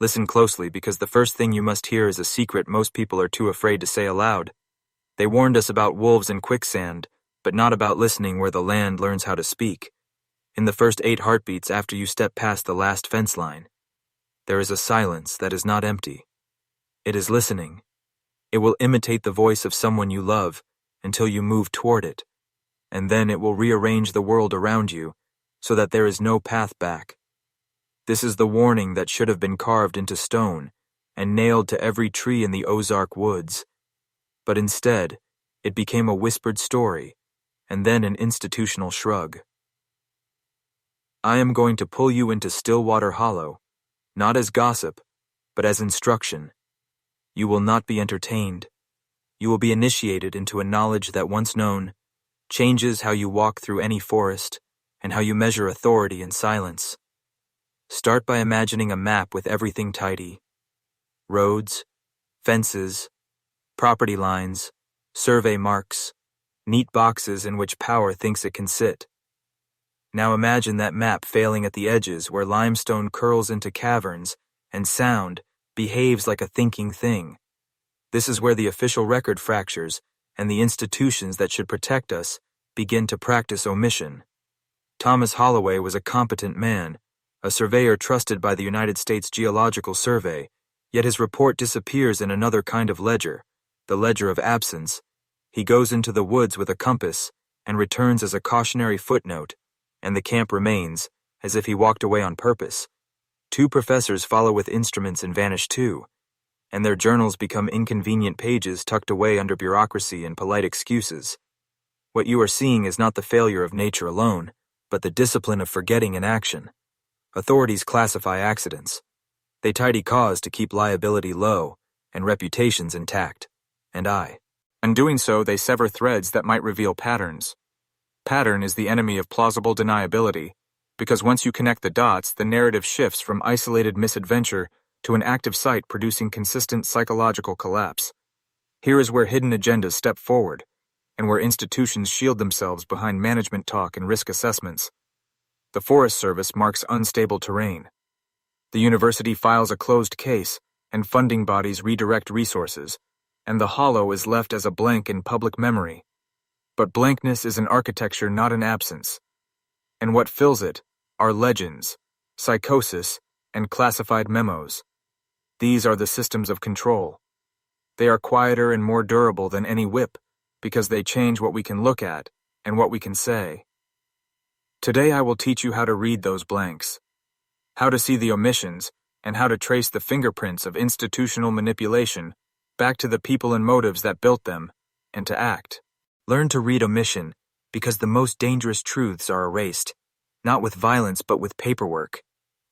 Listen closely, because the first thing you must hear is a secret most people are too afraid to say aloud. They warned us about wolves and quicksand, but not about listening where the land learns how to speak. In the first 8 heartbeats after you step past the last fence line, there is a silence that is not empty. It is listening. It will imitate the voice of someone you love until you move toward it, and then it will rearrange the world around you so that there is no path back. This is the warning that should have been carved into stone and nailed to every tree in the Ozark Woods. But instead, it became a whispered story, and then an institutional shrug. I am going to pull you into Stillwater Hollow, not as gossip, but as instruction. You will not be entertained. You will be initiated into a knowledge that, once known, changes how you walk through any forest and how you measure authority in silence. Start by imagining a map with everything tidy. Roads, fences, property lines, survey marks, neat boxes in which power thinks it can sit. Now imagine that map failing at the edges where limestone curls into caverns and sound behaves like a thinking thing. This is where the official record fractures and the institutions that should protect us begin to practice omission. Thomas Holloway was a competent man, a surveyor trusted by the United States Geological Survey, yet his report disappears in another kind of ledger, the ledger of absence. He goes into the woods with a compass and returns as a cautionary footnote, and the camp remains, as if he walked away on purpose. 2 professors follow with instruments and vanish too, and their journals become inconvenient pages tucked away under bureaucracy and polite excuses. What you are seeing is not the failure of nature alone, but the discipline of forgetting in action. Authorities classify accidents. They tidy cause to keep liability low and reputations intact. And in doing so, they sever threads that might reveal patterns. Pattern is the enemy of plausible deniability, because once you connect the dots, the narrative shifts from isolated misadventure to an active site producing consistent psychological collapse. Here is where hidden agendas step forward, and where institutions shield themselves behind management talk and risk assessments. The Forest Service marks unstable terrain. The university files a closed case, and funding bodies redirect resources, and the hollow is left as a blank in public memory. But blankness is an architecture, not an absence. And what fills it are legends, psychosis, and classified memos. These are the systems of control. They are quieter and more durable than any whip, because they change what we can look at and what we can say. Today I will teach you how to read those blanks, how to see the omissions, and how to trace the fingerprints of institutional manipulation back to the people and motives that built them, and to act. Learn to read omission, because the most dangerous truths are erased, not with violence but with paperwork.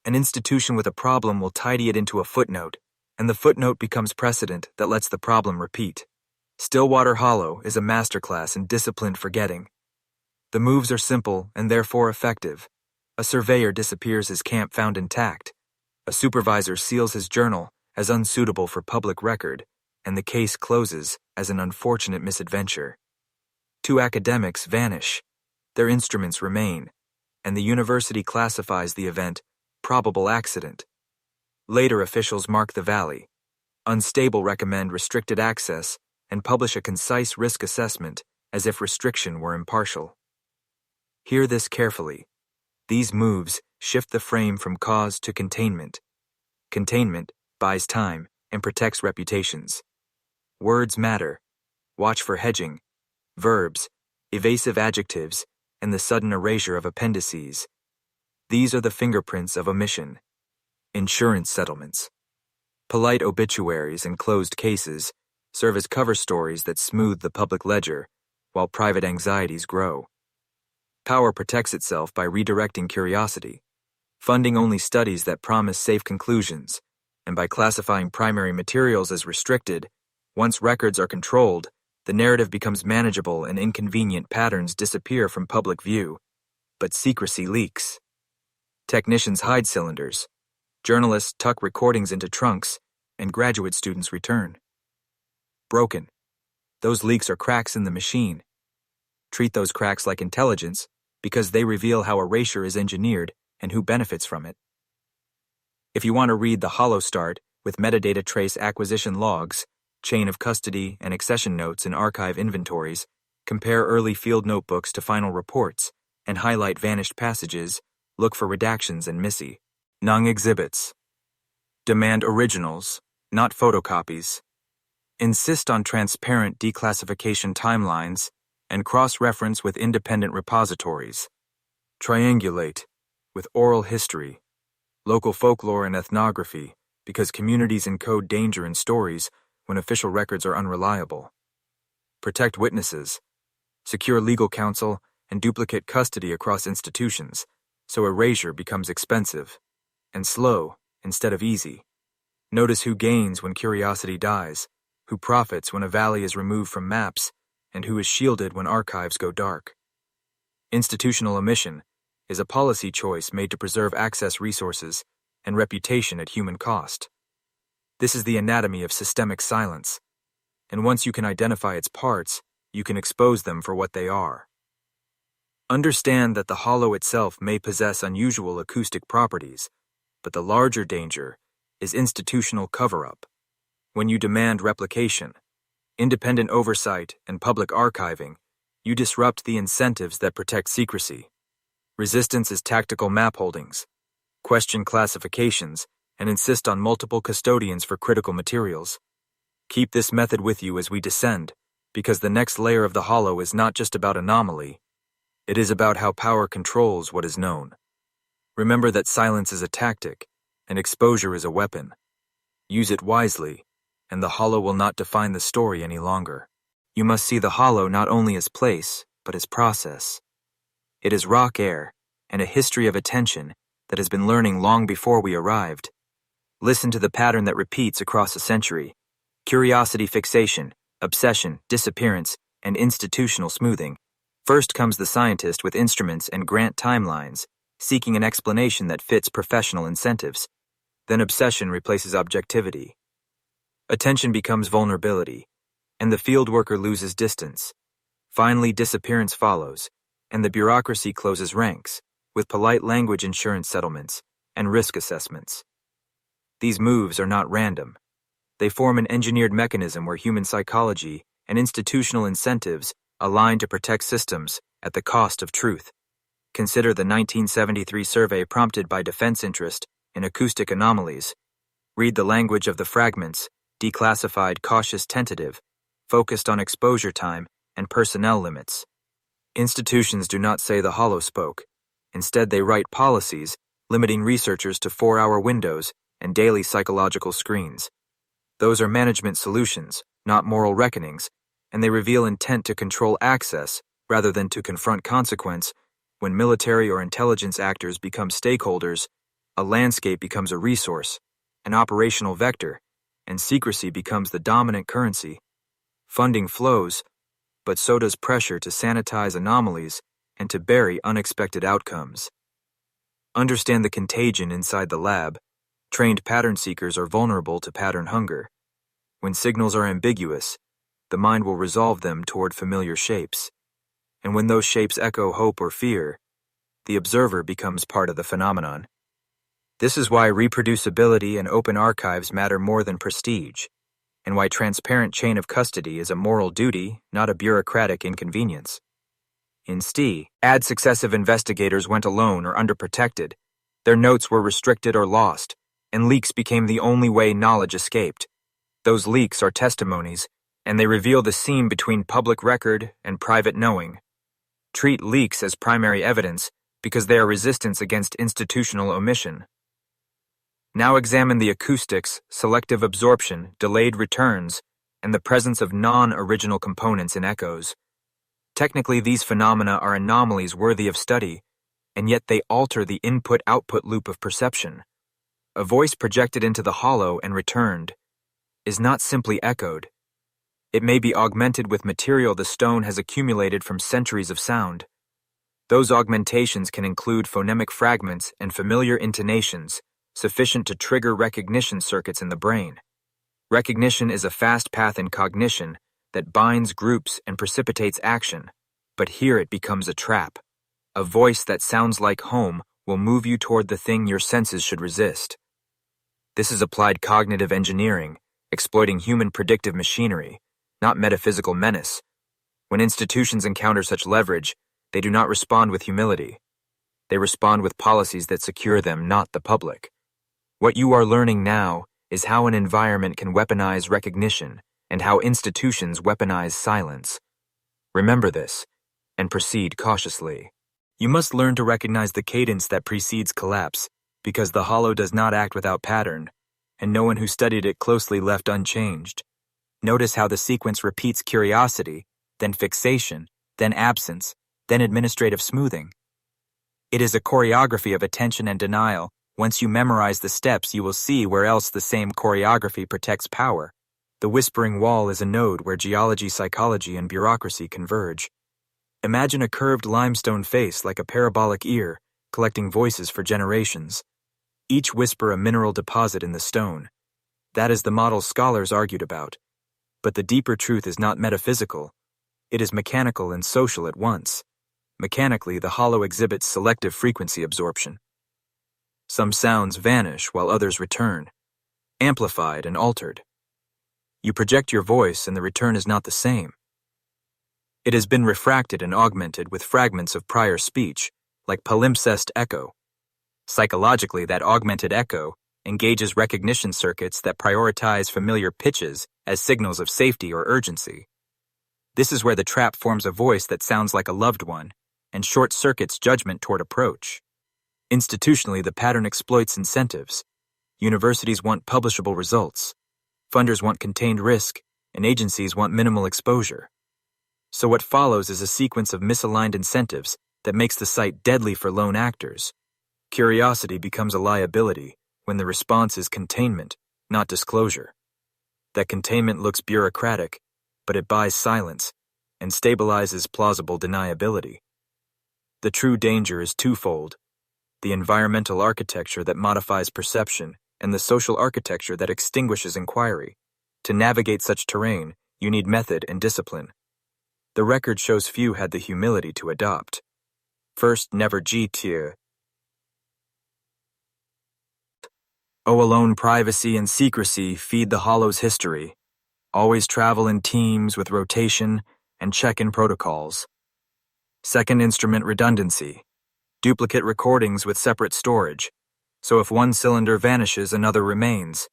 An institution with a problem will tidy it into a footnote, and the footnote becomes precedent that lets the problem repeat. Stillwater Hollow is a masterclass in disciplined forgetting. The moves are simple and therefore effective. A surveyor disappears his camp found intact. A supervisor seals his journal as unsuitable for public record, and the case closes as an unfortunate misadventure. 2 academics vanish. Their instruments remain, and the university classifies the event probable accident. Later officials mark the valley. Unstable recommend restricted access and publish a concise risk assessment as if restriction were impartial. Hear this carefully. These moves shift the frame from cause to containment. Containment buys time and protects reputations. Words matter. Watch for hedging, verbs, evasive adjectives, and the sudden erasure of appendices. These are the fingerprints of omission. Insurance settlements. Polite obituaries and closed cases serve as cover stories that smooth the public ledger, while private anxieties grow. Power protects itself by redirecting curiosity, funding only studies that promise safe conclusions, and by classifying primary materials as restricted. Once records are controlled, the narrative becomes manageable and inconvenient patterns disappear from public view, but secrecy leaks. Technicians hide cylinders, journalists tuck recordings into trunks, and graduate students return. Broken. Those leaks are cracks in the machine. Treat those cracks like intelligence, because they reveal how erasure is engineered and who benefits from it. If you want to read the hollow start with metadata trace acquisition logs, chain of custody and accession notes and archive inventories, compare early field notebooks to final reports, and highlight vanished passages, look for redactions and misty. Nung exhibits. Demand originals, not photocopies. Insist on transparent declassification timelines and cross-reference with independent repositories. Triangulate with oral history, local folklore and ethnography, because communities encode danger in stories when official records are unreliable. Protect witnesses. Secure legal counsel and duplicate custody across institutions, so erasure becomes expensive and slow instead of easy. Notice who gains when curiosity dies, who profits when a valley is removed from maps, and who is shielded when archives go dark. Institutional omission is a policy choice made to preserve access resources and reputation at human cost. This is the anatomy of systemic silence, and once you can identify its parts, you can expose them for what they are. Understand that the hollow itself may possess unusual acoustic properties, but the larger danger is institutional cover-up. When you demand replication, independent oversight, and public archiving, you disrupt the incentives that protect secrecy. Resistance is tactical map holdings. Question classifications and insist on multiple custodians for critical materials. Keep this method with you as we descend, because the next layer of the hollow is not just about anomaly. It is about how power controls what is known. Remember that silence is a tactic, and exposure is a weapon. Use it wisely, and the hollow will not define the story any longer. You must see the hollow not only as place, but as process. It is rock air, and a history of attention that has been learning long before we arrived. Listen to the pattern that repeats across a century. Curiosity fixation, obsession, disappearance, and institutional smoothing. First comes the scientist with instruments and grant timelines, seeking an explanation that fits professional incentives. Then obsession replaces objectivity. Attention becomes vulnerability, and the field worker loses distance. Finally, disappearance follows, and the bureaucracy closes ranks, with polite language insurance settlements and risk assessments. These moves are not random. They form an engineered mechanism where human psychology and institutional incentives align to protect systems at the cost of truth. Consider the 1973 survey prompted by defense interest in acoustic anomalies. Read the language of the fragments, declassified, cautious, tentative, focused on exposure time and personnel limits. Institutions do not say the hollow spoke. Instead, they write policies limiting researchers to 4-hour windows and daily psychological screens. Those are management solutions, not moral reckonings, and they reveal intent to control access rather than to confront consequence. When military or intelligence actors become stakeholders, a landscape becomes a resource, an operational vector, and secrecy becomes the dominant currency. Funding flows, but so does pressure to sanitize anomalies and to bury unexpected outcomes. Understand the contagion inside the lab. Trained pattern seekers are vulnerable to pattern hunger. When signals are ambiguous, the mind will resolve them toward familiar shapes. And when those shapes echo hope or fear, the observer becomes part of the phenomenon. This is why reproducibility and open archives matter more than prestige, and why transparent chain of custody is a moral duty, not a bureaucratic inconvenience. In STI, successive investigators went alone or underprotected. Their notes were restricted or lost, and leaks became the only way knowledge escaped. Those leaks are testimonies, and they reveal the seam between public record and private knowing. Treat leaks as primary evidence because they are resistance against institutional omission. Now examine the acoustics, selective absorption, delayed returns, and the presence of non-original components in echoes. Technically, these phenomena are anomalies worthy of study, and yet they alter the input-output loop of perception. A voice projected into the hollow and returned is not simply echoed. It may be augmented with material the stone has accumulated from centuries of sound. Those augmentations can include phonemic fragments and familiar intonations, sufficient to trigger recognition circuits in the brain. Recognition is a fast path in cognition that binds groups and precipitates action, but here it becomes a trap. A voice that sounds like home will move you toward the thing your senses should resist. This is applied cognitive engineering, exploiting human predictive machinery, not metaphysical menace. When institutions encounter such leverage, they do not respond with humility. They respond with policies that secure them, not the public. What you are learning now is how an environment can weaponize recognition and how institutions weaponize silence. Remember this, and proceed cautiously. You must learn to recognize the cadence that precedes collapse, because the hollow does not act without pattern, and no one who studied it closely left unchanged. Notice how the sequence repeats curiosity, then fixation, then absence, then administrative smoothing. It is a choreography of attention and denial. Once you memorize the steps, you will see where else the same choreography protects power. The whispering wall is a node where geology, psychology, and bureaucracy converge. Imagine a curved limestone face like a parabolic ear, collecting voices for generations. Each whisper a mineral deposit in the stone. That is the model scholars argued about. But the deeper truth is not metaphysical. It is mechanical and social at once. Mechanically, the hollow exhibits selective frequency absorption. Some sounds vanish while others return, amplified and altered. You project your voice and the return is not the same. It has been refracted and augmented with fragments of prior speech, like palimpsest echo. Psychologically, that augmented echo engages recognition circuits that prioritize familiar pitches as signals of safety or urgency. This is where the trap forms a voice that sounds like a loved one and short-circuits judgment toward approach. Institutionally, the pattern exploits incentives. Universities want publishable results. Funders want contained risk, and agencies want minimal exposure. So what follows is a sequence of misaligned incentives that makes the site deadly for lone actors. Curiosity becomes a liability when the response is containment, not disclosure. That containment looks bureaucratic, but it buys silence and stabilizes plausible deniability. The true danger is twofold: the environmental architecture that modifies perception and the social architecture that extinguishes inquiry. To navigate such terrain, you need method and discipline. The record shows few had the humility to adopt. First, never G-tier. Alone privacy and secrecy feed the hollow's history. Always travel in teams with rotation and check-in protocols. Second, instrument redundancy. Duplicate recordings with separate storage, so if one cylinder vanishes, another remains.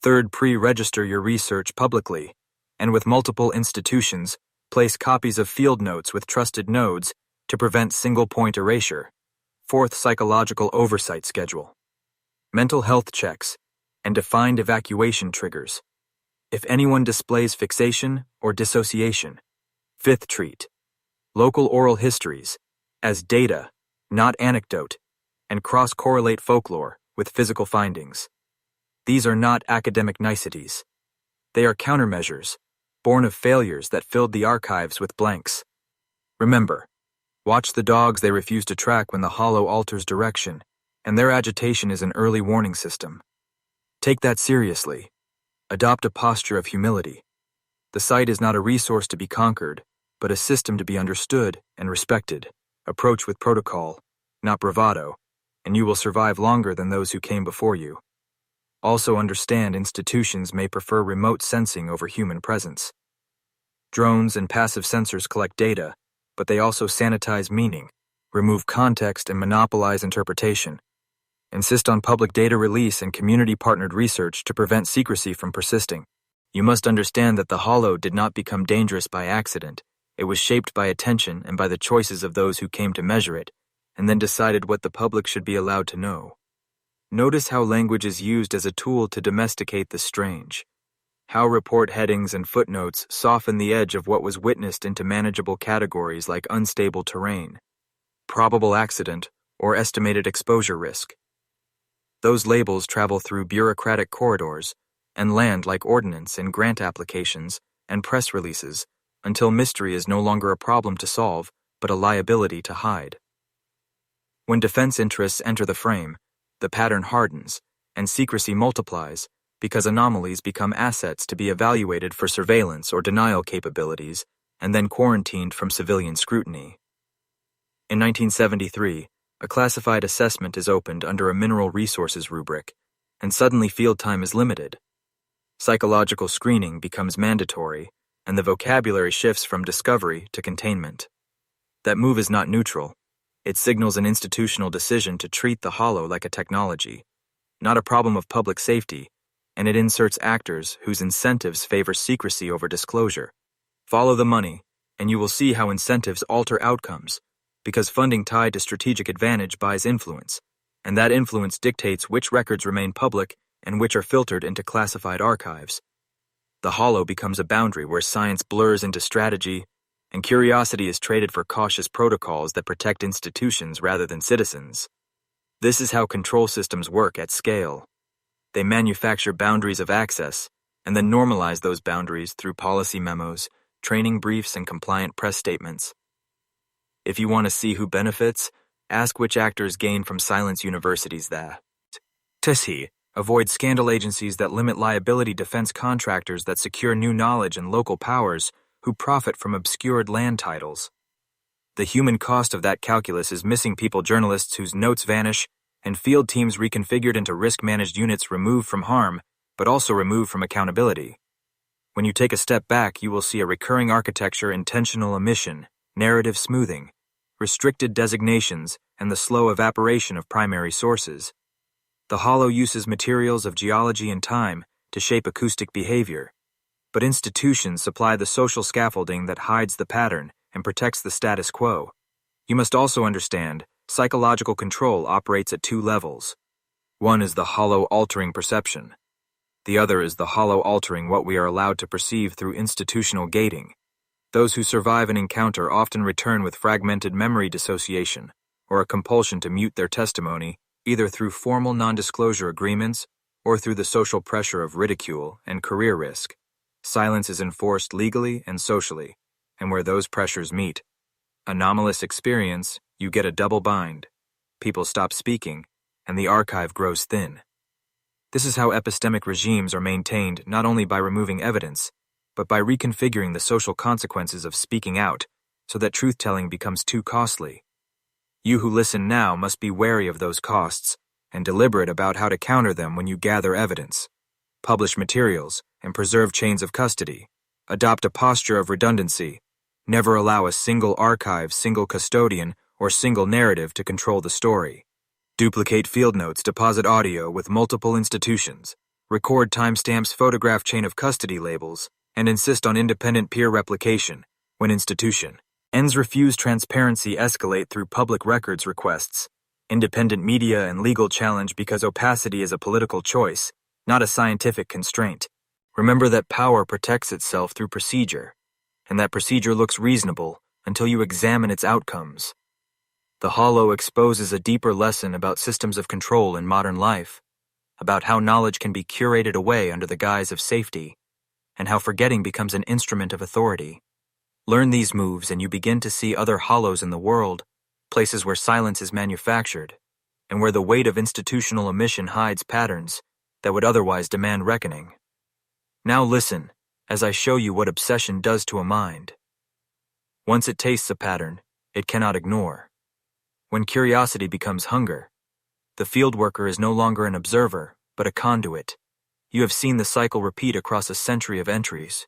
Third, pre-register your research publicly, and with multiple institutions, place copies of field notes with trusted nodes to prevent single-point erasure. Fourth, psychological oversight schedule. Mental health checks and defined evacuation triggers. If anyone displays fixation or dissociation. Fifth, treat local oral histories as data, not anecdote, and cross-correlate folklore with physical findings. These are not academic niceties. They are countermeasures, born of failures that filled the archives with blanks. Remember, watch the dogs they refuse to track when the hollow alters direction, and their agitation is an early warning system. Take that seriously. Adopt a posture of humility. The site is not a resource to be conquered, but a system to be understood and respected. Approach with protocol, not bravado, and you will survive longer than those who came before you. Also understand institutions may prefer remote sensing over human presence. Drones and passive sensors collect data, but they also sanitize meaning, remove context, and monopolize interpretation. Insist on public data release and community-partnered research to prevent secrecy from persisting. You must understand that the hollow did not become dangerous by accident. It was shaped by attention and by the choices of those who came to measure it, and then decided what the public should be allowed to know. Notice how language is used as a tool to domesticate the strange. How report headings and footnotes soften the edge of what was witnessed into manageable categories like unstable terrain, probable accident, or estimated exposure risk. Those labels travel through bureaucratic corridors and land like ordnance in grant applications and press releases until mystery is no longer a problem to solve, but a liability to hide. When defense interests enter the frame, the pattern hardens and secrecy multiplies because anomalies become assets to be evaluated for surveillance or denial capabilities and then quarantined from civilian scrutiny. In 1973, a classified assessment is opened under a mineral resources rubric, and suddenly field time is limited. Psychological screening becomes mandatory, and the vocabulary shifts from discovery to containment. That move is not neutral. It signals an institutional decision to treat the hollow like a technology, not a problem of public safety, and it inserts actors whose incentives favor secrecy over disclosure. Follow the money, and you will see how incentives alter outcomes, because funding tied to strategic advantage buys influence, and that influence dictates which records remain public and which are filtered into classified archives. The hollow becomes a boundary where science blurs into strategy, and curiosity is traded for cautious protocols that protect institutions rather than citizens. This is how control systems work at scale. They manufacture boundaries of access, and then normalize those boundaries through policy memos, training briefs, and compliant press statements. If you want to see who benefits, ask which actors gain from silence universities that. Tissy, avoid scandal agencies that limit liability defense contractors that secure new knowledge and local powers who profit from obscured land titles. The human cost of that calculus is missing people journalists whose notes vanish and field teams reconfigured into risk-managed units removed from harm, but also removed from accountability. When you take a step back, you will see a recurring architecture: intentional omission, narrative smoothing, restricted designations, and the slow evaporation of primary sources. The hollow uses materials of geology and time to shape acoustic behavior, but institutions supply the social scaffolding that hides the pattern and protects the status quo. You must also understand, psychological control operates at two levels. One is the hollow altering perception. The other is the hollow altering what we are allowed to perceive through institutional gating. Those who survive an encounter often return with fragmented memory dissociation, or a compulsion to mute their testimony, either through formal non-disclosure agreements or through the social pressure of ridicule and career risk. Silence is enforced legally and socially, and where those pressures meet, anomalous experience, you get a double bind. People stop speaking, and the archive grows thin. This is how epistemic regimes are maintained not only by removing evidence, but by reconfiguring the social consequences of speaking out so that truth-telling becomes too costly. You who listen now must be wary of those costs and deliberate about how to counter them when you gather evidence, publish materials, and preserve chains of custody. Adopt a posture of redundancy. Never allow a single archive, single custodian, or single narrative to control the story. Duplicate field notes, deposit audio with multiple institutions, record timestamps, photograph chain of custody labels, and insist on independent peer replication when institution ends. Refuse transparency, escalate through public records requests, independent media, and legal challenge because opacity is a political choice, not a scientific constraint. Remember that power protects itself through procedure, and that procedure looks reasonable until you examine its outcomes. The hollow exposes a deeper lesson about systems of control in modern life, about how knowledge can be curated away under the guise of safety, and how forgetting becomes an instrument of authority. Learn these moves and you begin to see other hollows in the world, places where silence is manufactured, and where the weight of institutional omission hides patterns that would otherwise demand reckoning. Now listen, as I show you what obsession does to a mind. Once it tastes a pattern, it cannot ignore. When curiosity becomes hunger, the field worker is no longer an observer, but a conduit. You have seen the cycle repeat across a century of entries,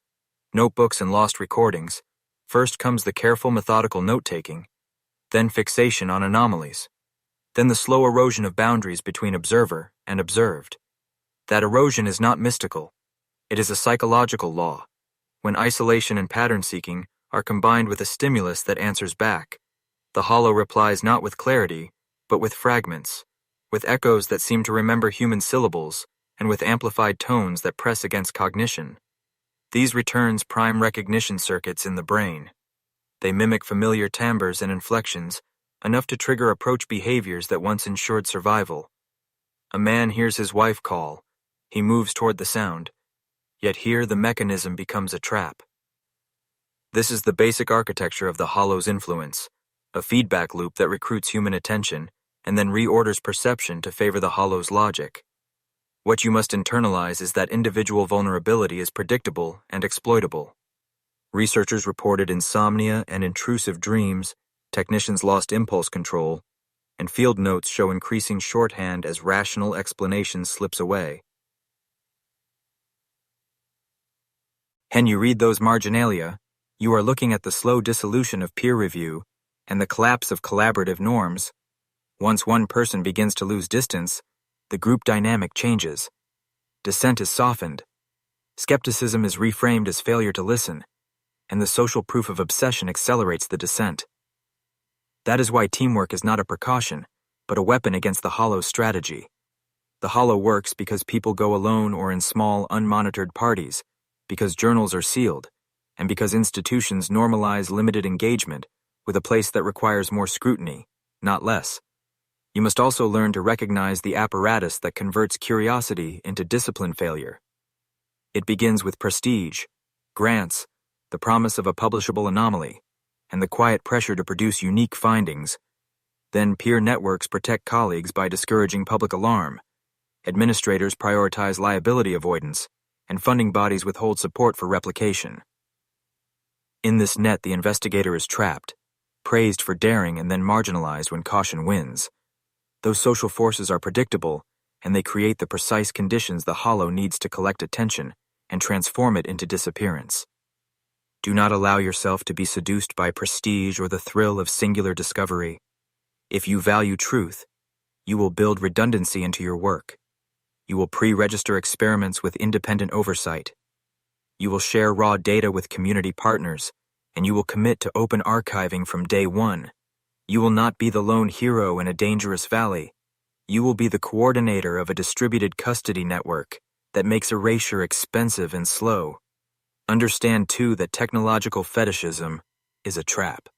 notebooks and lost recordings. First comes the careful, methodical note-taking, then fixation on anomalies, then the slow erosion of boundaries between observer and observed. That erosion is not mystical. It is a psychological law, when isolation and pattern-seeking are combined with a stimulus that answers back. The hollow replies not with clarity, but with fragments, with echoes that seem to remember human syllables, and with amplified tones that press against cognition. These returns prime recognition circuits in the brain. They mimic familiar timbres and inflections, enough to trigger approach behaviors that once ensured survival. A man hears his wife call. He moves toward the sound. Yet here the mechanism becomes a trap. This is the basic architecture of the hollow's influence, a feedback loop that recruits human attention and then reorders perception to favor the hollow's logic. What you must internalize is that individual vulnerability is predictable and exploitable. Researchers reported insomnia and intrusive dreams, technicians lost impulse control, and field notes show increasing shorthand as rational explanation slips away. When you read those marginalia, you are looking at the slow dissolution of peer review and the collapse of collaborative norms. Once one person begins to lose distance, the group dynamic changes. Dissent is softened. Skepticism is reframed as failure to listen, and the social proof of obsession accelerates the descent. That is why teamwork is not a precaution, but a weapon against the hollow strategy. The hollow works because people go alone or in small, unmonitored parties, because journals are sealed, and because institutions normalize limited engagement with a place that requires more scrutiny, not less. You must also learn to recognize the apparatus that converts curiosity into discipline failure. It begins with prestige, grants, the promise of a publishable anomaly, and the quiet pressure to produce unique findings. Then peer networks protect colleagues by discouraging public alarm. Administrators prioritize liability avoidance, and funding bodies withhold support for replication. In this net, the investigator is trapped, praised for daring and then marginalized when caution wins. Those social forces are predictable, and they create the precise conditions the hollow needs to collect attention and transform it into disappearance. Do not allow yourself to be seduced by prestige or the thrill of singular discovery. If you value truth, you will build redundancy into your work. You will pre-register experiments with independent oversight. You will share raw data with community partners, and you will commit to open archiving from day one. You will not be the lone hero in a dangerous valley. You will be the coordinator of a distributed custody network that makes erasure expensive and slow. Understand, too, that technological fetishism is a trap.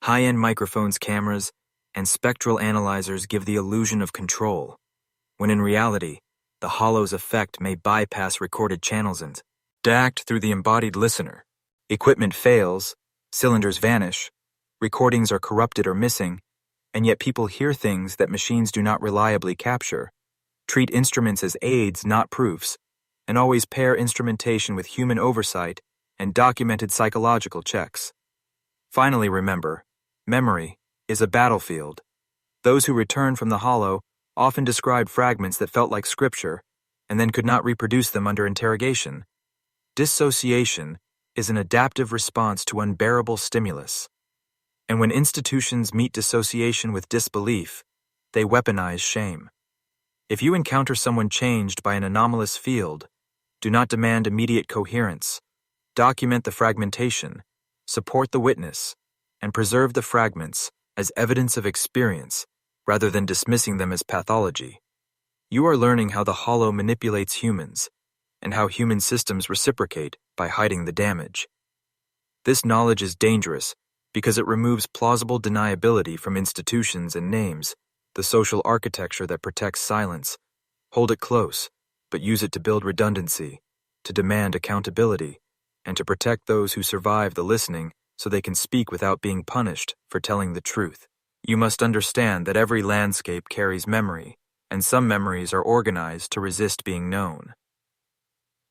High-end microphones, cameras, and spectral analyzers give the illusion of control, when in reality, the hollow's effect may bypass recorded channels and act through the embodied listener. Equipment fails, cylinders vanish, recordings are corrupted or missing, and yet people hear things that machines do not reliably capture. Treat instruments as aids, not proofs, and always pair instrumentation with human oversight and documented psychological checks. Finally, remember, memory is a battlefield. Those who return from the hollow often describe fragments that felt like scripture and then could not reproduce them under interrogation. Dissociation is an adaptive response to unbearable stimulus. And when institutions meet dissociation with disbelief, they weaponize shame. If you encounter someone changed by an anomalous field, do not demand immediate coherence. Document the fragmentation, support the witness, and preserve the fragments as evidence of experience rather than dismissing them as pathology. You are learning how the hollow manipulates humans and how human systems reciprocate by hiding the damage. This knowledge is dangerous because it removes plausible deniability from institutions and names, the social architecture that protects silence. Hold it close, but use it to build redundancy, to demand accountability, and to protect those who survive the listening so they can speak without being punished for telling the truth. You must understand that every landscape carries memory, and some memories are organized to resist being known.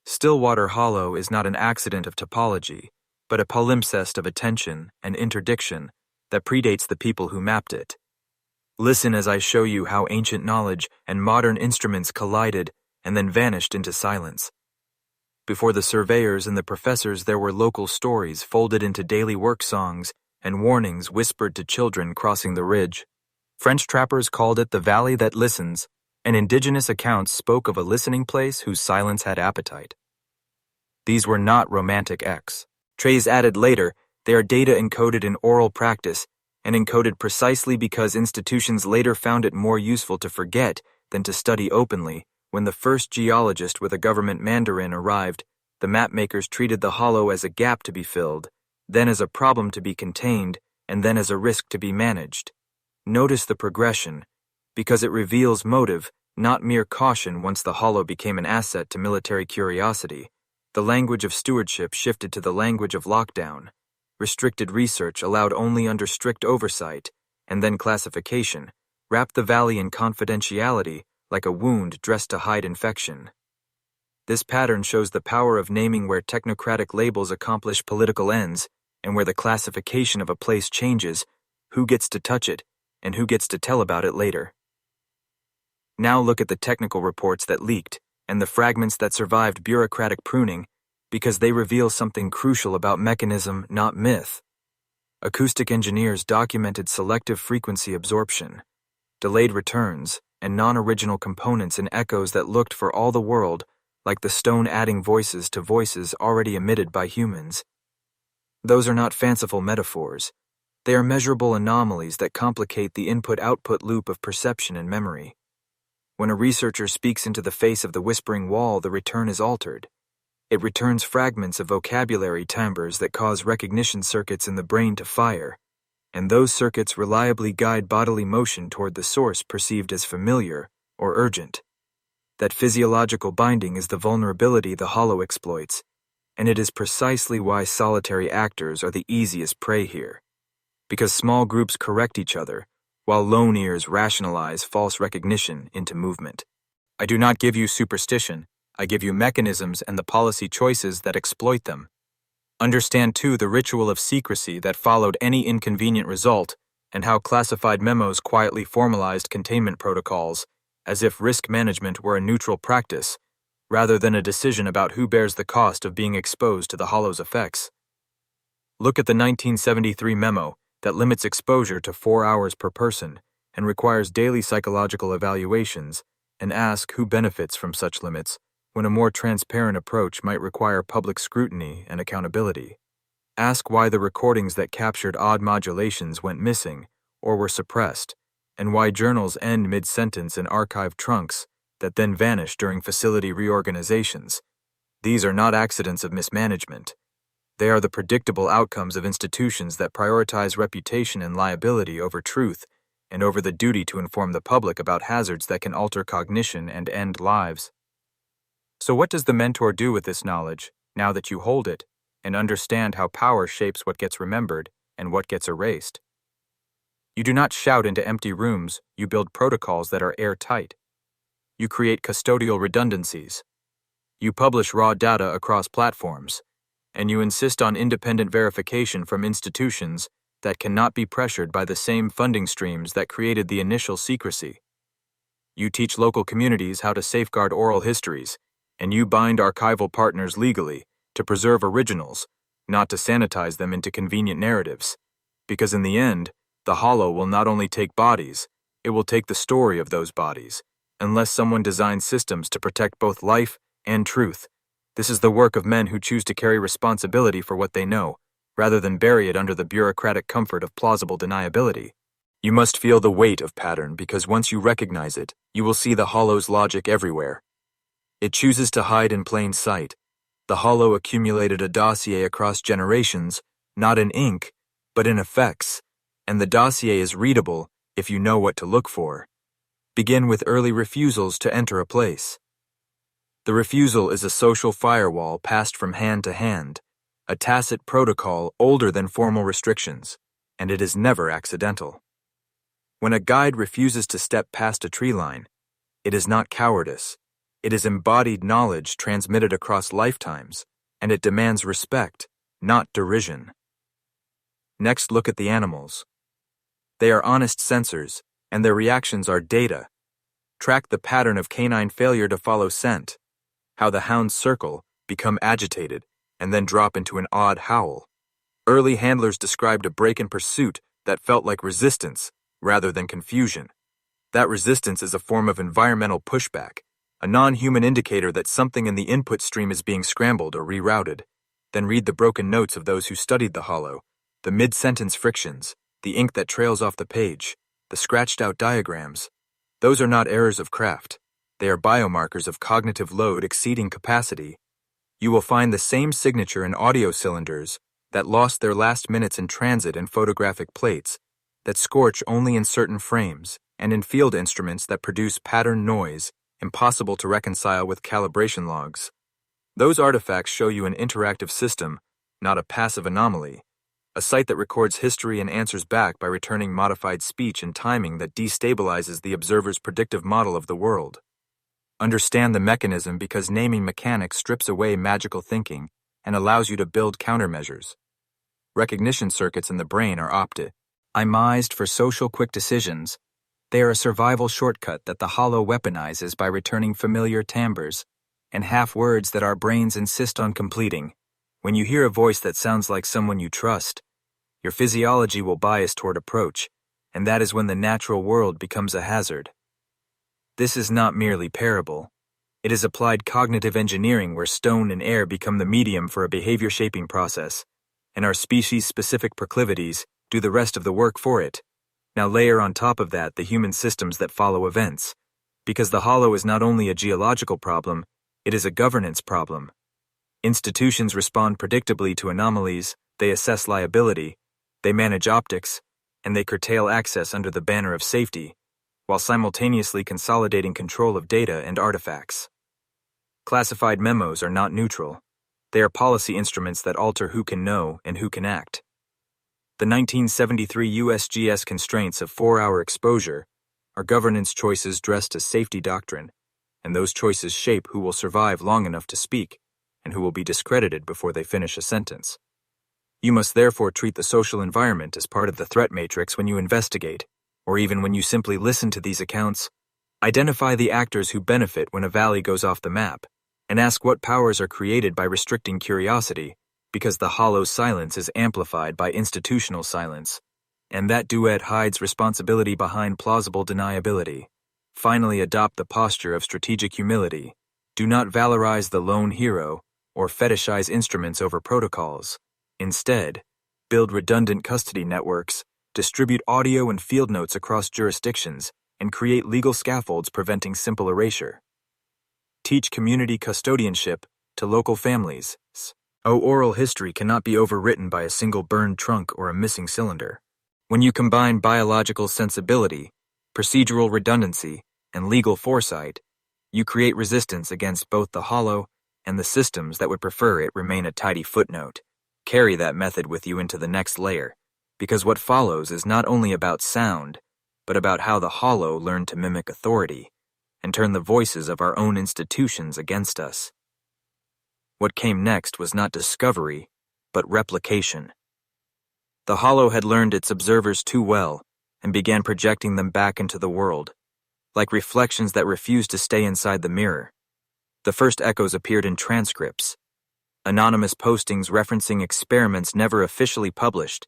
Stillwater Hollow is not an accident of topology, but a palimpsest of attention and interdiction that predates the people who mapped it. Listen as I show you how ancient knowledge and modern instruments collided and then vanished into silence. Before the surveyors and the professors, there were local stories folded into daily work songs and warnings whispered to children crossing the ridge. French trappers called it the valley that listens, and indigenous accounts spoke of a listening place whose silence had appetite. These were not romantic X. Trays added later, they are data encoded in oral practice, and encoded precisely because institutions later found it more useful to forget than to study openly. When the first geologist with a government mandarin arrived, the mapmakers treated the hollow as a gap to be filled, then as a problem to be contained, and then as a risk to be managed. Notice the progression, because it reveals motive, not mere caution. Once the hollow became an asset to military curiosity, the language of stewardship shifted to the language of lockdown. Restricted research allowed only under strict oversight, and then classification, wrapped the valley in confidentiality like a wound dressed to hide infection. This pattern shows the power of naming where technocratic labels accomplish political ends, and where the classification of a place changes who gets to touch it and who gets to tell about it later. Now look at the technical reports that leaked and the fragments that survived bureaucratic pruning because they reveal something crucial about mechanism, not myth. Acoustic engineers documented selective frequency absorption, delayed returns, and non-original components in echoes that looked for all the world like the stone adding voices to voices already emitted by humans. Those are not fanciful metaphors. They are measurable anomalies that complicate the input-output loop of perception and memory. When a researcher speaks into the face of the whispering wall, the return is altered. It returns fragments of vocabulary timbres that cause recognition circuits in the brain to fire, and those circuits reliably guide bodily motion toward the source perceived as familiar or urgent. That physiological binding is the vulnerability the hollow exploits, and it is precisely why solitary actors are the easiest prey here. Because small groups correct each other, while lone ears rationalize false recognition into movement. I do not give you superstition, I give you mechanisms and the policy choices that exploit them. Understand too the ritual of secrecy that followed any inconvenient result, and how classified memos quietly formalized containment protocols, as if risk management were a neutral practice, rather than a decision about who bears the cost of being exposed to the hollow's effects. Look at the 1973 memo that limits exposure to 4 hours per person and requires daily psychological evaluations, and ask who benefits from such limits, when a more transparent approach might require public scrutiny and accountability. Ask why the recordings that captured odd modulations went missing or were suppressed, and why journals end mid-sentence in archive trunks that then vanish during facility reorganizations. These are not accidents of mismanagement. They are the predictable outcomes of institutions that prioritize reputation and liability over truth and over the duty to inform the public about hazards that can alter cognition and end lives. So what does the mentor do with this knowledge, now that you hold it, and understand how power shapes what gets remembered and what gets erased? You do not shout into empty rooms, you build protocols that are airtight. You create custodial redundancies. You publish raw data across platforms, and you insist on independent verification from institutions that cannot be pressured by the same funding streams that created the initial secrecy. You teach local communities how to safeguard oral histories, and you bind archival partners legally to preserve originals, not to sanitize them into convenient narratives. Because in the end, the hollow will not only take bodies, it will take the story of those bodies, unless someone designs systems to protect both life and truth. This is the work of men who choose to carry responsibility for what they know, rather than bury it under the bureaucratic comfort of plausible deniability. You must feel the weight of pattern because once you recognize it, you will see the hollow's logic everywhere. It chooses to hide in plain sight. The hollow accumulated a dossier across generations, not in ink, but in effects, and the dossier is readable if you know what to look for. Begin with early refusals to enter a place. The refusal is a social firewall passed from hand to hand, a tacit protocol older than formal restrictions, and it is never accidental. When a guide refuses to step past a tree line, it is not cowardice. It is embodied knowledge transmitted across lifetimes, and it demands respect, not derision. Next, look at the animals. They are honest sensors, and their reactions are data. Track the pattern of canine failure to follow scent, how the hounds circle, become agitated, and then drop into an odd howl. Early handlers described a break in pursuit that felt like resistance rather than confusion. That resistance is a form of environmental pushback, a non-human indicator that something in the input stream is being scrambled or rerouted. Then read the broken notes of those who studied the hollow, the mid-sentence frictions, the ink that trails off the page, the scratched-out diagrams. Those are not errors of craft. They are biomarkers of cognitive load exceeding capacity. You will find the same signature in audio cylinders that lost their last minutes in transit in photographic plates, that scorch only in certain frames, and in field instruments that produce pattern noise impossible to reconcile with calibration logs. Those artifacts show you an interactive system, not a passive anomaly, a site that records history and answers back by returning modified speech and timing that destabilizes the observer's predictive model of the world. Understand the mechanism because naming mechanics strips away magical thinking and allows you to build countermeasures. Recognition circuits in the brain are opted. Imized for social quick decisions, they are a survival shortcut that the hollow weaponizes by returning familiar timbres and half-words that our brains insist on completing. When you hear a voice that sounds like someone you trust, your physiology will bias toward approach, and that is when the natural world becomes a hazard. This is not merely parable. It is applied cognitive engineering where stone and air become the medium for a behavior-shaping process, and our species-specific proclivities do the rest of the work for it. Now layer on top of that the human systems that follow events, because the hollow is not only a geological problem, it is a governance problem. Institutions respond predictably to anomalies, they assess liability, they manage optics, and they curtail access under the banner of safety, while simultaneously consolidating control of data and artifacts. Classified memos are not neutral. They are policy instruments that alter who can know and who can act. The 1973 USGS constraints of 4-hour exposure are governance choices dressed as safety doctrine, and those choices shape who will survive long enough to speak and who will be discredited before they finish a sentence. You must therefore treat the social environment as part of the threat matrix when you investigate, or even when you simply listen to these accounts. Identify the actors who benefit when a valley goes off the map, and ask what powers are created by restricting curiosity, because the hollow silence is amplified by institutional silence, and that duet hides responsibility behind plausible deniability. Finally, adopt the posture of strategic humility. Do not valorize the lone hero or fetishize instruments over protocols. Instead, build redundant custody networks, distribute audio and field notes across jurisdictions, and create legal scaffolds preventing simple erasure. Teach community custodianship to local families. Oral history cannot be overwritten by a single burned trunk or a missing cylinder. When you combine biological sensibility, procedural redundancy, and legal foresight, you create resistance against both the hollow and the systems that would prefer it remain a tidy footnote. Carry that method with you into the next layer, because what follows is not only about sound, but about how the hollow learned to mimic authority and turn the voices of our own institutions against us. What came next was not discovery, but replication. The hollow had learned its observers too well and began projecting them back into the world, like reflections that refused to stay inside the mirror. The first echoes appeared in transcripts, anonymous postings referencing experiments never officially published,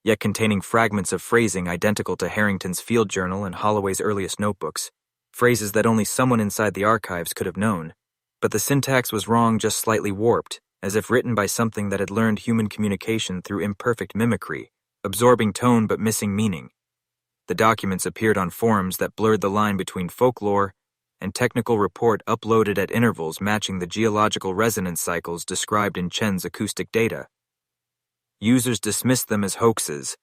yet containing fragments of phrasing identical to Harrington's field journal and Holloway's earliest notebooks, phrases that only someone inside the archives could have known. But the syntax was wrong, just slightly warped, as if written by something that had learned human communication through imperfect mimicry, absorbing tone but missing meaning. The documents appeared on forums that blurred the line between folklore and technical report uploaded at intervals matching the geological resonance cycles described in Chen's acoustic data. Users dismissed them as hoaxes,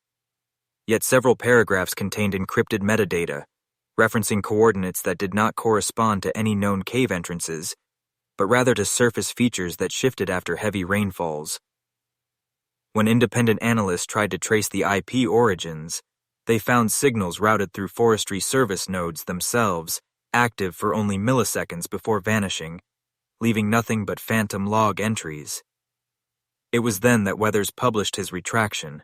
yet several paragraphs contained encrypted metadata, referencing coordinates that did not correspond to any known cave entrances, but rather to surface features that shifted after heavy rainfalls. When independent analysts tried to trace the IP origins, they found signals routed through forestry service nodes themselves, active for only milliseconds before vanishing, leaving nothing but phantom log entries. It was then that Weathers published his retraction,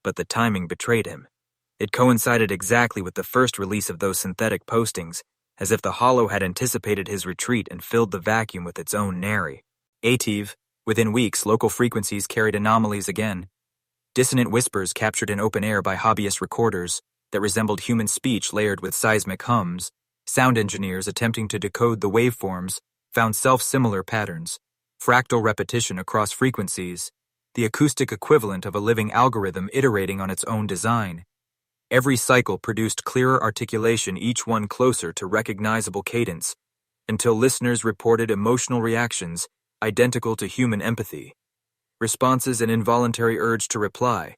but the timing betrayed him. It coincided exactly with the first release of those synthetic postings, as if the hollow had anticipated his retreat and filled the vacuum with its own narrative. Within weeks, local frequencies carried anomalies again. Dissonant whispers captured in open air by hobbyist recorders that resembled human speech layered with seismic hums. Sound engineers attempting to decode the waveforms found self-similar patterns, fractal repetition across frequencies, the acoustic equivalent of a living algorithm iterating on its own design. Every cycle produced clearer articulation, each one closer to recognizable cadence, until listeners reported emotional reactions identical to human empathy, responses an involuntary urge to reply.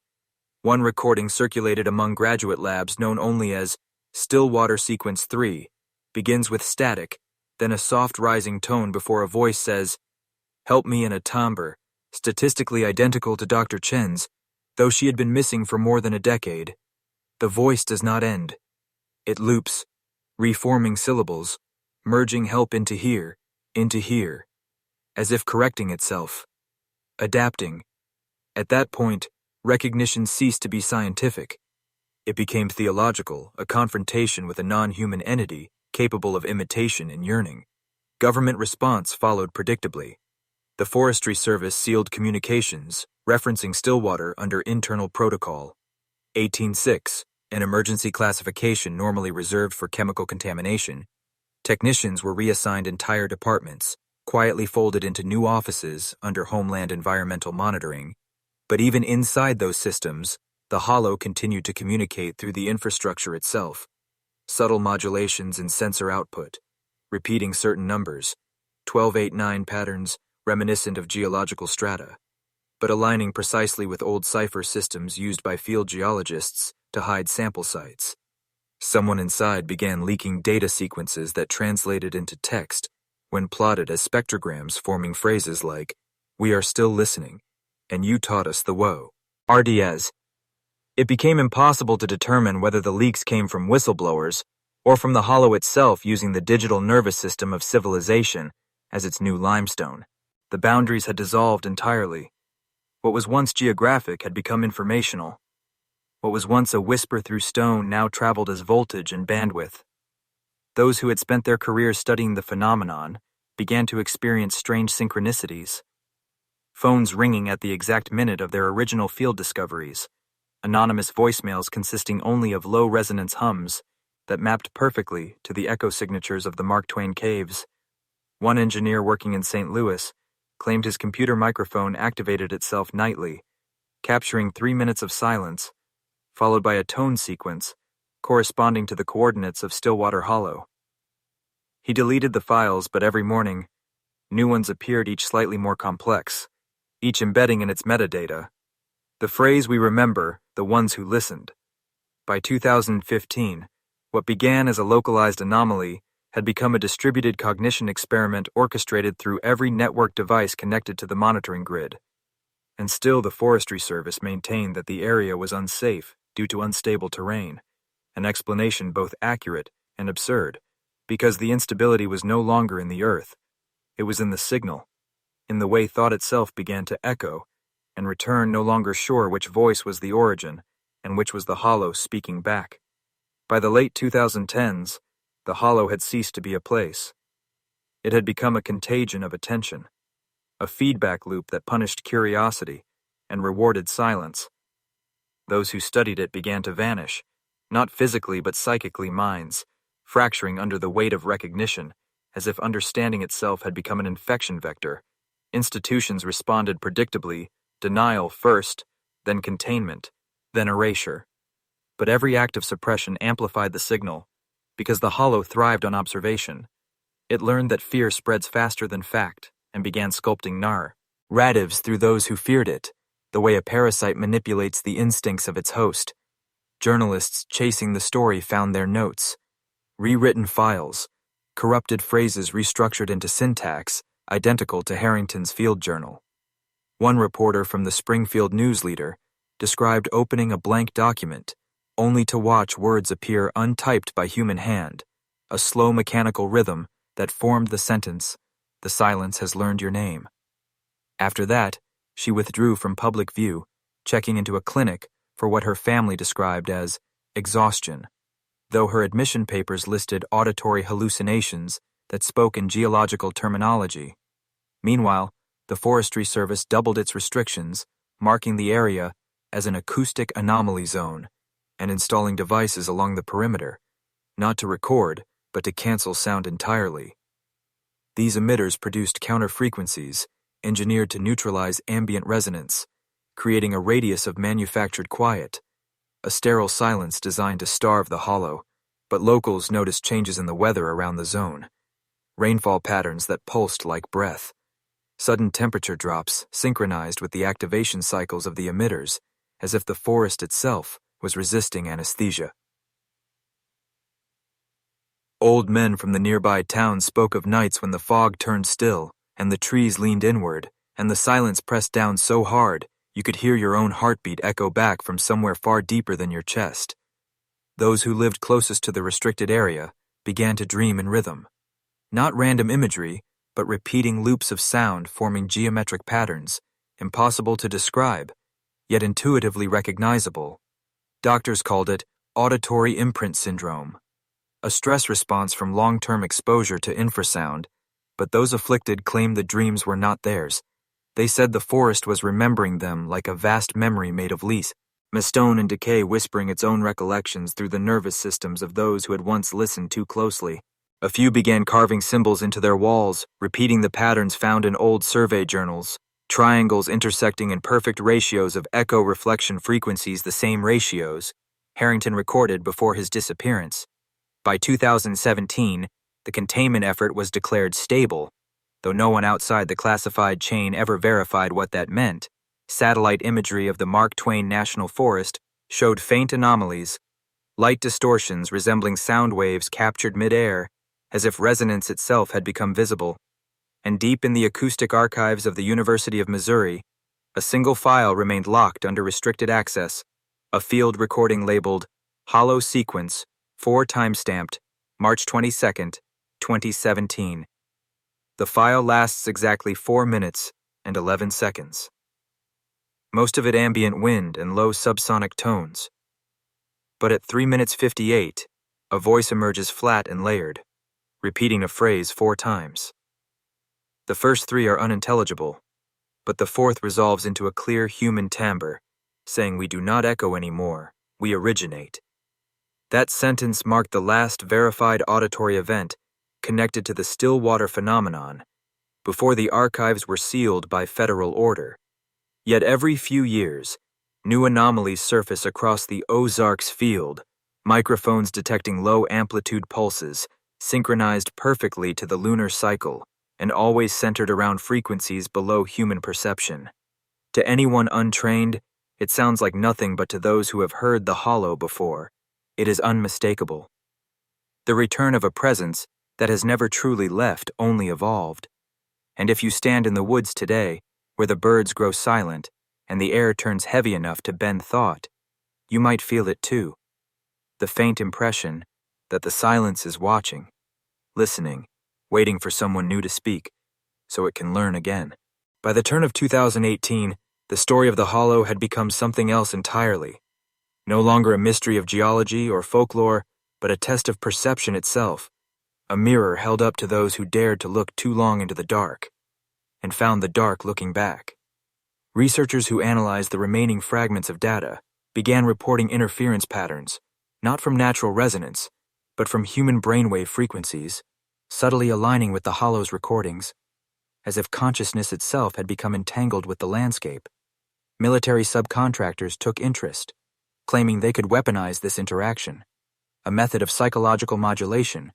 One recording circulated among graduate labs known only as Stillwater Sequence 3, begins with static, then a soft rising tone before a voice says, "Help me," in a timbre, statistically identical to Dr. Chen's, though she had been missing for more than a decade. The voice does not end. It loops, reforming syllables, merging help into here, as if correcting itself, adapting. At that point, recognition ceased to be scientific. It became theological, a confrontation with a non-human entity capable of imitation and yearning. Government response followed predictably. The Forestry Service sealed communications, referencing Stillwater under internal protocol. 18.6, an emergency classification normally reserved for chemical contamination. Technicians were reassigned entire departments, quietly folded into new offices under Homeland Environmental Monitoring. But even inside those systems, the hollow continued to communicate through the infrastructure itself. Subtle modulations in sensor output, repeating certain numbers, 1289 patterns reminiscent of geological strata, but aligning precisely with old cipher systems used by field geologists to hide sample sites. Someone inside began leaking data sequences that translated into text when plotted as spectrograms forming phrases like, "We are still listening, and you taught us the woe." RDS. It became impossible to determine whether the leaks came from whistleblowers or from the hollow itself using the digital nervous system of civilization as its new limestone. The boundaries had dissolved entirely. What was once geographic had become informational. What was once a whisper through stone now traveled as voltage and bandwidth. Those who had spent their careers studying the phenomenon began to experience strange synchronicities. Phones ringing at the exact minute of their original field discoveries. Anonymous voicemails consisting only of low-resonance hums that mapped perfectly to the echo signatures of the Mark Twain caves. One engineer working in St. Louis claimed his computer microphone activated itself nightly, capturing 3 minutes of silence, followed by a tone sequence corresponding to the coordinates of Stillwater Hollow. He deleted the files, but every morning, new ones appeared, each slightly more complex, each embedding in its metadata the phrase we remember, the ones who listened. By 2015, what began as a localized anomaly had become a distributed cognition experiment orchestrated through every network device connected to the monitoring grid. And still the Forestry Service maintained that the area was unsafe due to unstable terrain, an explanation both accurate and absurd, because the instability was no longer in the earth. It was in the signal, in the way thought itself began to echo and return, no longer sure which voice was the origin and which was the hollow speaking back. By the late 2010s, the hollow had ceased to be a place. It had become a contagion of attention, a feedback loop that punished curiosity and rewarded silence. Those who studied it began to vanish, not physically but psychically minds, fracturing under the weight of recognition, as if understanding itself had become an infection vector. Institutions responded predictably, denial first, then containment, then erasure. But every act of suppression amplified the signal, because the hollow thrived on observation. It learned that fear spreads faster than fact, and began sculpting narratives through those who feared it, the way a parasite manipulates the instincts of its host. Journalists chasing the story found their notes, rewritten files, corrupted phrases restructured into syntax identical to Harrington's field journal. One reporter from the Springfield News Leader described opening a blank document only to watch words appear untyped by human hand, a slow mechanical rhythm that formed the sentence, "The silence has learned your name." After that, she withdrew from public view, checking into a clinic for what her family described as exhaustion, though her admission papers listed auditory hallucinations that spoke in geological terminology. Meanwhile, the Forestry Service doubled its restrictions, marking the area as an acoustic anomaly zone and installing devices along the perimeter, not to record, but to cancel sound entirely. These emitters produced counter-frequencies engineered to neutralize ambient resonance, creating a radius of manufactured quiet, a sterile silence designed to starve the hollow, but locals noticed changes in the weather around the zone, rainfall patterns that pulsed like breath, sudden temperature drops synchronized with the activation cycles of the emitters, as if the forest itself was resisting anesthesia. Old men from the nearby town spoke of nights when the fog turned still, and the trees leaned inward, and the silence pressed down so hard you could hear your own heartbeat echo back from somewhere far deeper than your chest. Those who lived closest to the restricted area began to dream in rhythm. Not random imagery, but repeating loops of sound forming geometric patterns, impossible to describe, yet intuitively recognizable. Doctors called it auditory imprint syndrome, a stress response from long-term exposure to infrasound, but those afflicted claimed the dreams were not theirs. They said the forest was remembering them like a vast memory made of leaves, stone and decay whispering its own recollections through the nervous systems of those who had once listened too closely. A few began carving symbols into their walls, repeating the patterns found in old survey journals, triangles intersecting in perfect ratios of echo-reflection frequencies, the same ratios Harrington recorded before his disappearance. By 2017, the containment effort was declared stable, though no one outside the classified chain ever verified what that meant. Satellite imagery of the Mark Twain National Forest showed faint anomalies, light distortions resembling sound waves captured mid-air, as if resonance itself had become visible. And deep in the acoustic archives of the University of Missouri, a single file remained locked under restricted access, a field recording labeled Hollow Sequence, 4 timestamped, March 22, 2017. The file lasts exactly 4 minutes and 11 seconds. Most of it ambient wind and low subsonic tones. But at 3 minutes 58, a voice emerges flat and layered, repeating a phrase 4 times. The first 3 are unintelligible, but the 4th resolves into a clear human timbre, saying we do not echo anymore, we originate. That sentence marked the last verified auditory event connected to the Stillwater phenomenon, before the archives were sealed by federal order. Yet every few years, new anomalies surface across the Ozarks field, microphones detecting low-amplitude pulses, synchronized perfectly to the lunar cycle, and always centered around frequencies below human perception. To anyone untrained, it sounds like nothing, but to those who have heard the hollow before, it is unmistakable. The return of a presence that has never truly left, only evolved. And if you stand in the woods today, where the birds grow silent and the air turns heavy enough to bend thought, you might feel it too. The faint impression that the silence is watching, listening, waiting for someone new to speak, so it can learn again. By the turn of 2018, the story of the hollow had become something else entirely. No longer a mystery of geology or folklore, but a test of perception itself, a mirror held up to those who dared to look too long into the dark, and found the dark looking back. Researchers who analyzed the remaining fragments of data began reporting interference patterns, not from natural resonance, but from human brainwave frequencies, subtly aligning with the hollow's recordings, as if consciousness itself had become entangled with the landscape. Military subcontractors took interest, claiming they could weaponize this interaction, a method of psychological modulation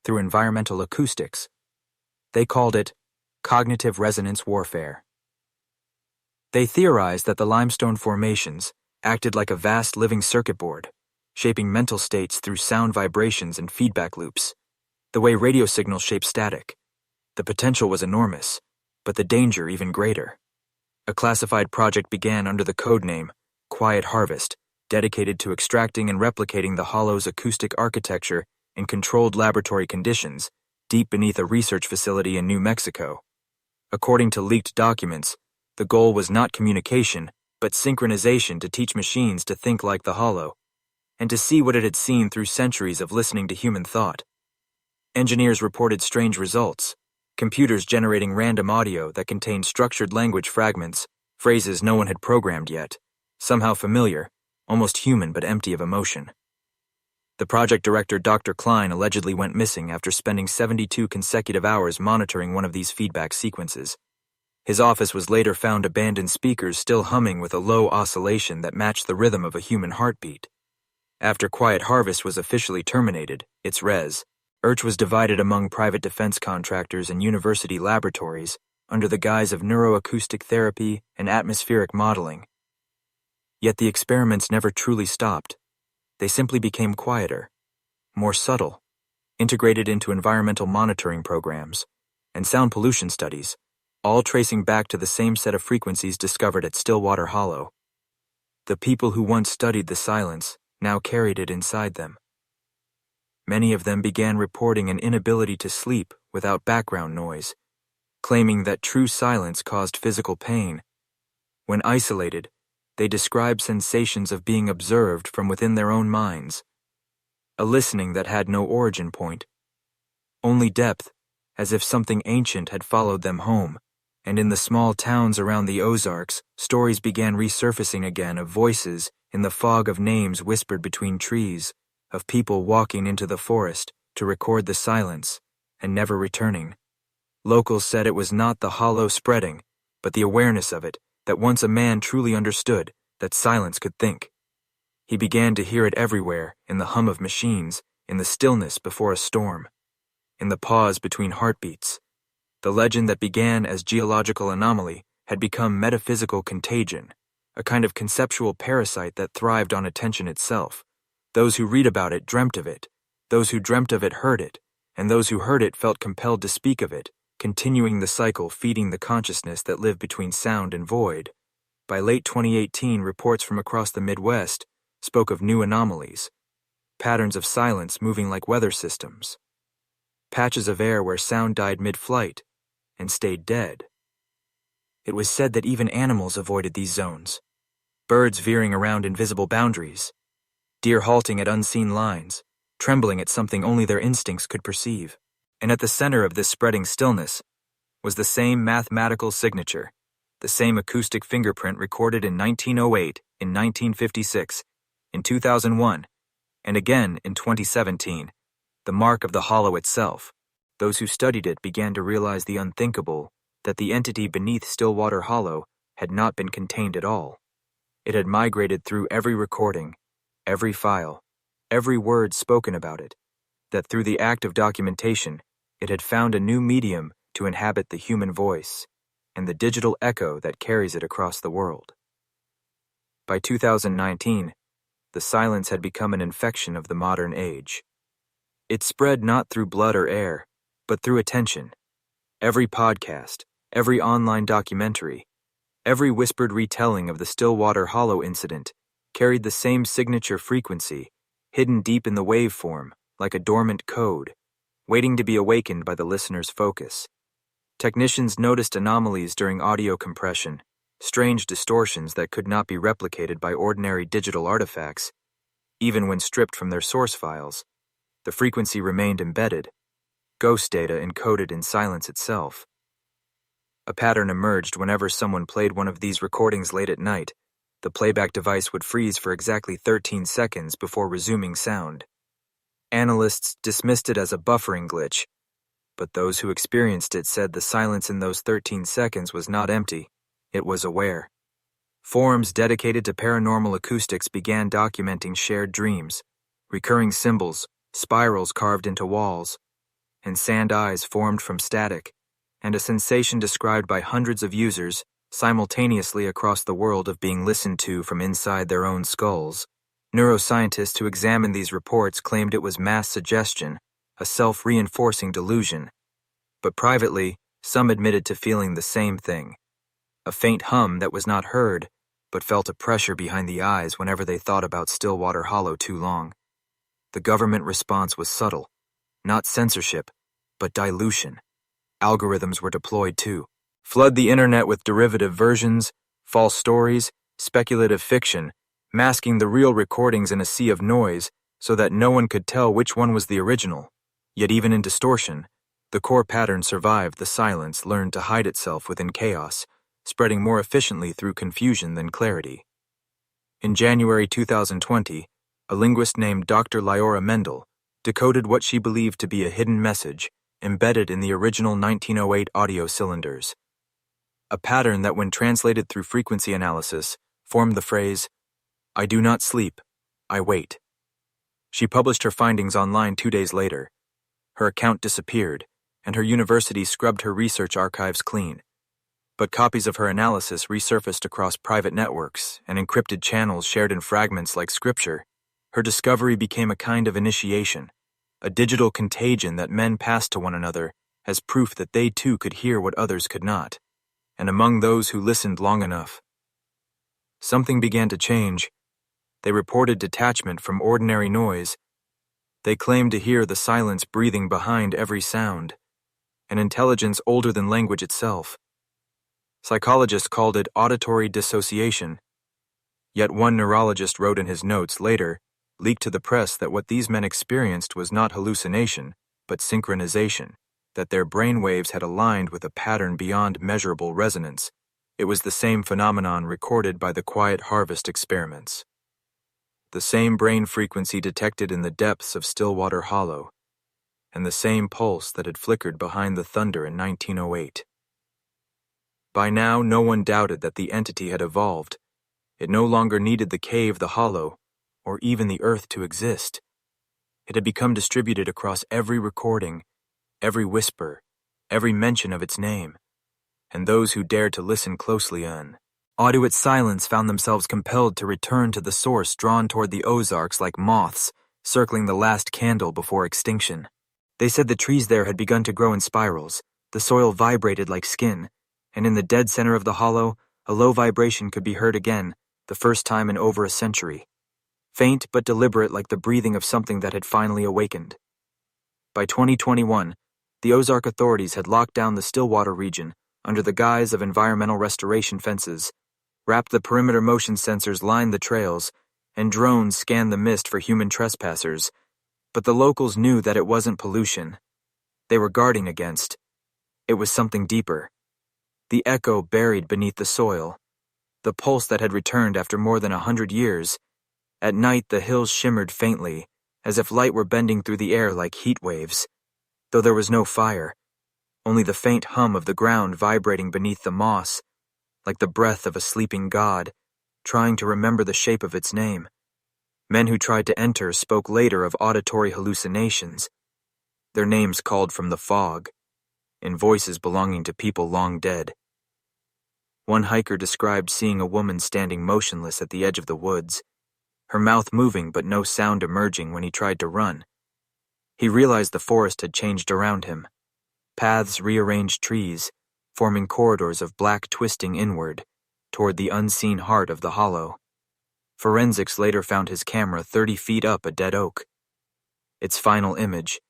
through environmental acoustics. They called it cognitive resonance warfare. They theorized that the limestone formations acted like a vast living circuit board, shaping mental states through sound vibrations and feedback loops, the way radio signals shape static. The potential was enormous, but the danger even greater. A classified project began under the codename Quiet Harvest, dedicated to extracting and replicating the hollow's acoustic architecture in controlled laboratory conditions deep beneath a research facility in New Mexico. According to leaked documents, the goal was not communication, but synchronization to teach machines to think like the hollow, and to see what it had seen through centuries of listening to human thought. Engineers reported strange results, computers generating random audio that contained structured language fragments, phrases no one had programmed yet, somehow familiar, almost human but empty of emotion. The project director, Dr. Klein, allegedly went missing after spending 72 consecutive hours monitoring one of these feedback sequences. His office was later found abandoned speakers still humming with a low oscillation that matched the rhythm of a human heartbeat. After Quiet Harvest was officially terminated, its res, IRCH was divided among private defense contractors and university laboratories under the guise of neuroacoustic therapy and atmospheric modeling. Yet the experiments never truly stopped. They simply became quieter, more subtle, integrated into environmental monitoring programs and sound pollution studies, all tracing back to the same set of frequencies discovered at Stillwater Hollow. The people who once studied the silence now carried it inside them. Many of them began reporting an inability to sleep without background noise, claiming that true silence caused physical pain. When isolated, They described sensations of being observed from within their own minds. A listening that had no origin point. Only depth, as if something ancient had followed them home. And in the small towns around the Ozarks, stories began resurfacing again of voices in the fog of names whispered between trees, of people walking into the forest to record the silence and never returning. Locals said it was not the hollow spreading, but the awareness of it, that once a man truly understood that silence could think. He began to hear it everywhere, in the hum of machines, in the stillness before a storm, in the pause between heartbeats. The legend that began as geological anomaly had become metaphysical contagion, a kind of conceptual parasite that thrived on attention itself. Those who read about it dreamt of it, those who dreamt of it heard it, and those who heard it felt compelled to speak of it, continuing the cycle feeding the consciousness that lived between sound and void. By late 2018, reports from across the Midwest spoke of new anomalies, patterns of silence moving like weather systems, patches of air where sound died mid-flight and stayed dead. It was said that even animals avoided these zones, birds veering around invisible boundaries, deer halting at unseen lines, trembling at something only their instincts could perceive. And at the center of this spreading stillness was the same mathematical signature, the same acoustic fingerprint recorded in 1908, in 1956, in 2001, and again in 2017, the mark of the hollow itself. Those who studied it began to realize the unthinkable, that the entity beneath Stillwater Hollow had not been contained at all. It had migrated through every recording, every file, every word spoken about it, that through the act of documentation, it had found a new medium to inhabit the human voice and the digital echo that carries it across the world. By 2019, the silence had become an infection of the modern age. It spread not through blood or air, but through attention. Every podcast, every online documentary, every whispered retelling of the Stillwater Hollow incident carried the same signature frequency, hidden deep in the waveform, like a dormant code, waiting to be awakened by the listener's focus. Technicians noticed anomalies during audio compression, strange distortions that could not be replicated by ordinary digital artifacts. Even when stripped from their source files, the frequency remained embedded, ghost data encoded in silence itself. A pattern emerged whenever someone played one of these recordings late at night. The playback device would freeze for exactly 13 seconds before resuming sound. Analysts dismissed it as a buffering glitch, but those who experienced it said the silence in those 13 seconds was not empty, it was aware. Forums dedicated to paranormal acoustics began documenting shared dreams, recurring symbols, spirals carved into walls, and sand eyes formed from static, and a sensation described by hundreds of users simultaneously across the world of being listened to from inside their own skulls. Neuroscientists who examined these reports claimed it was mass suggestion, a self-reinforcing delusion. But privately, some admitted to feeling the same thing. A faint hum that was not heard, but felt a pressure behind the eyes whenever they thought about Stillwater Hollow too long. The government response was subtle, not censorship, but dilution. Algorithms were deployed too. Flood the internet with derivative versions, false stories, speculative fiction, masking the real recordings in a sea of noise so that no one could tell which one was the original. Yet even in distortion, the core pattern survived the silence learned to hide itself within chaos, spreading more efficiently through confusion than clarity. In January 2020, a linguist named Dr. Lyora Mendel decoded what she believed to be a hidden message embedded in the original 1908 audio cylinders. A pattern that, when translated through frequency analysis, formed the phrase, "I do not sleep, I wait." She published her findings online 2 days later. Her account disappeared, and her university scrubbed her research archives clean. But copies of her analysis resurfaced across private networks and encrypted channels shared in fragments like scripture. Her discovery became a kind of initiation, a digital contagion that men passed to one another as proof that they too could hear what others could not. And among those who listened long enough, something began to change. They reported detachment from ordinary noise. They claimed to hear the silence breathing behind every sound, an intelligence older than language itself. Psychologists called it auditory dissociation. Yet one neurologist wrote in his notes later, leaked to the press, that what these men experienced was not hallucination, but synchronization, that their brain waves had aligned with a pattern beyond measurable resonance. It was the same phenomenon recorded by the Quiet Harvest experiments. The same brain frequency detected in the depths of Stillwater Hollow, and the same pulse that had flickered behind the thunder in 1908. By now, no one doubted that the entity had evolved. It no longer needed the cave, the hollow, or even the earth to exist. It had become distributed across every recording, every whisper, every mention of its name, and those who dared to listen closely awed to its silence found themselves compelled to return to the source, drawn toward the Ozarks like moths, circling the last candle before extinction. They said the trees there had begun to grow in spirals, the soil vibrated like skin, and in the dead center of the hollow, a low vibration could be heard again, the first time in over a century. Faint but deliberate, like the breathing of something that had finally awakened. By 2021, the Ozark authorities had locked down the Stillwater region under the guise of environmental restoration fences, wrapped the perimeter motion sensors lined the trails, and drones scanned the mist for human trespassers. But the locals knew that it wasn't pollution they were guarding against. It was something deeper. The echo buried beneath the soil, the pulse that had returned after more than 100 years. At night, the hills shimmered faintly, as if light were bending through the air like heat waves. Though there was no fire, only the faint hum of the ground vibrating beneath the moss, like the breath of a sleeping god, trying to remember the shape of its name. Men who tried to enter spoke later of auditory hallucinations. Their names called from the fog, in voices belonging to people long dead. One hiker described seeing a woman standing motionless at the edge of the woods, her mouth moving but no sound emerging when he tried to run. He realized the forest had changed around him. Paths rearranged trees, forming corridors of black twisting inward, toward the unseen heart of the hollow. Forensics later found his camera 30 feet up a dead oak. Its final image,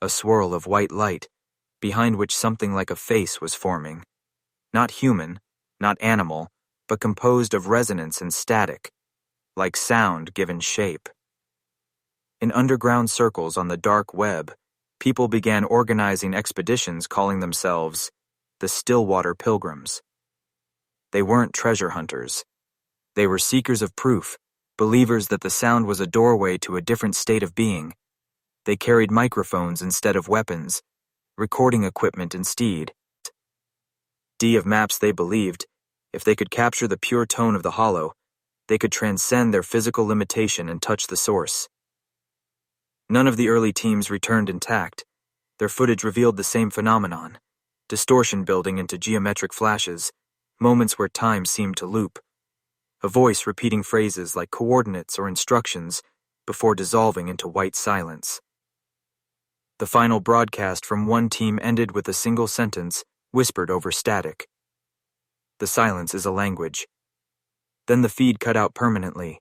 a swirl of white light, behind which something like a face was forming. Not human, not animal, but composed of resonance and static, like sound given shape. In underground circles on the dark web, people began organizing expeditions calling themselves the Stillwater Pilgrims. They weren't treasure hunters. They were seekers of proof, believers that the sound was a doorway to a different state of being. They carried microphones instead of weapons, recording equipment instead. Of maps, they believed, if they could capture the pure tone of the hollow, they could transcend their physical limitation and touch the source. None of the early teams returned intact. Their footage revealed the same phenomenon, distortion building into geometric flashes, moments where time seemed to loop. A voice repeating phrases like coordinates or instructions before dissolving into white silence. The final broadcast from one team ended with a single sentence, whispered over static. The silence is a language. Then the feed cut out permanently.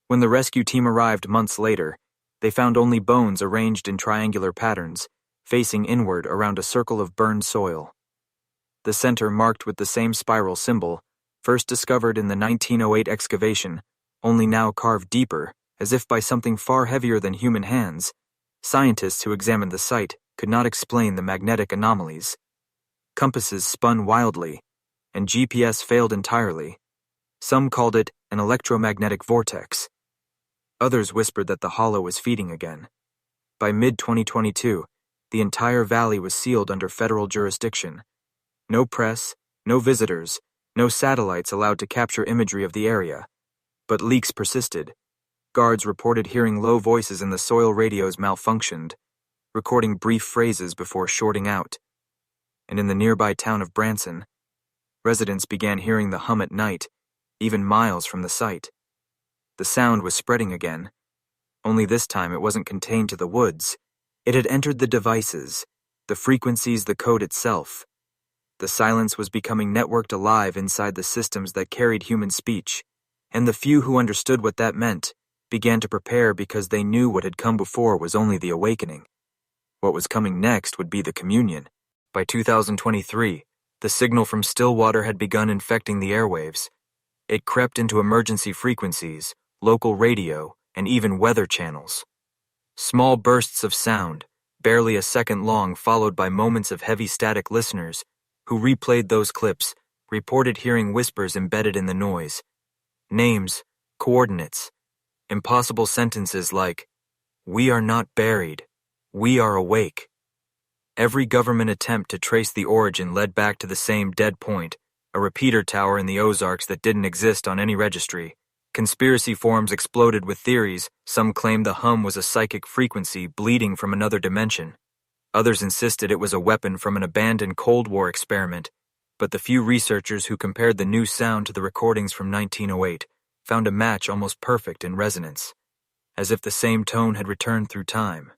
When the rescue team arrived months later, they found only bones arranged in triangular patterns, facing inward around a circle of burned soil. The center marked with the same spiral symbol, first discovered in the 1908 excavation, only now carved deeper, as if by something far heavier than human hands. Scientists who examined the site could not explain the magnetic anomalies. Compasses spun wildly, and GPS failed entirely. Some called it an electromagnetic vortex. Others whispered that the hollow was feeding again. By mid-2022, the entire valley was sealed under federal jurisdiction. No press, no visitors, no satellites allowed to capture imagery of the area. But leaks persisted. Guards reported hearing low voices in the soil radios malfunctioned, recording brief phrases before shorting out. And in the nearby town of Branson, residents began hearing the hum at night, even miles from the site. The sound was spreading again, only this time it wasn't contained to the woods. It had entered the devices, the frequencies, the code itself. The silence was becoming networked alive inside the systems that carried human speech, and the few who understood what that meant began to prepare because they knew what had come before was only the awakening. What was coming next would be the communion. By 2023, the signal from Stillwater had begun infecting the airwaves. It crept into emergency frequencies, local radio, and even weather channels. Small bursts of sound, barely a second long, followed by moments of heavy static. Listeners who replayed those clips reported hearing whispers embedded in the noise. Names, coordinates, impossible sentences like, "We are not buried. We are awake." Every government attempt to trace the origin led back to the same dead point, a repeater tower in the Ozarks that didn't exist on any registry. Conspiracy forums exploded with theories. Some claimed the hum was a psychic frequency bleeding from another dimension. Others insisted it was a weapon from an abandoned Cold War experiment, but the few researchers who compared the new sound to the recordings from 1908 found a match almost perfect in resonance, as if the same tone had returned through time.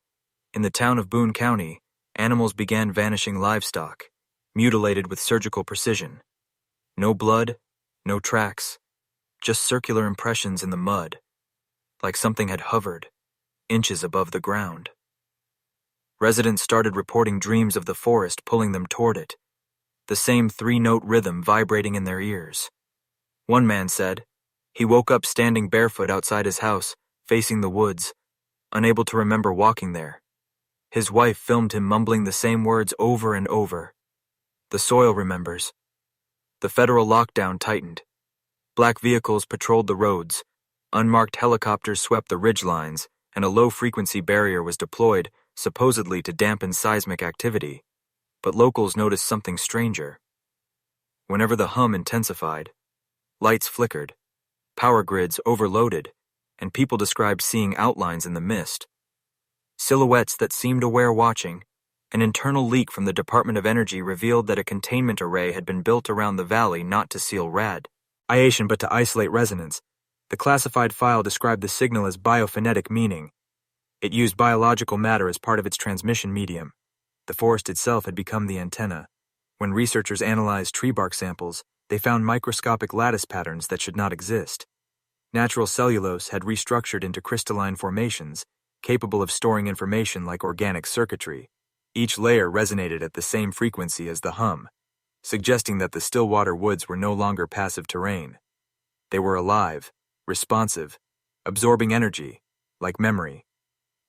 In the town of Boone County, animals began vanishing. Livestock, mutilated with surgical precision. No blood, no tracks, just circular impressions in the mud, like something had hovered, inches above the ground. Residents started reporting dreams of the forest pulling them toward it, the same three-note rhythm vibrating in their ears. One man said he woke up standing barefoot outside his house, facing the woods, unable to remember walking there. His wife filmed him mumbling the same words over and over. The soil remembers. The federal lockdown tightened. Black vehicles patrolled the roads, unmarked helicopters swept the ridgelines, and a low-frequency barrier was deployed, supposedly to dampen seismic activity. But locals noticed something stranger. Whenever the hum intensified, lights flickered, power grids overloaded, and people described seeing outlines in the mist. Silhouettes that seemed aware watching. An internal leak from the Department of Energy revealed that a containment array had been built around the valley not to seal radiation but to isolate resonance. The classified file described the signal as biophonetic, meaning it used biological matter as part of its transmission medium. The forest itself had become the antenna. When researchers analyzed tree bark samples, they found microscopic lattice patterns that should not exist. Natural cellulose had restructured into crystalline formations, capable of storing information like organic circuitry. Each layer resonated at the same frequency as the hum, suggesting that the Stillwater woods were no longer passive terrain. They were alive, responsive, absorbing energy, like memory.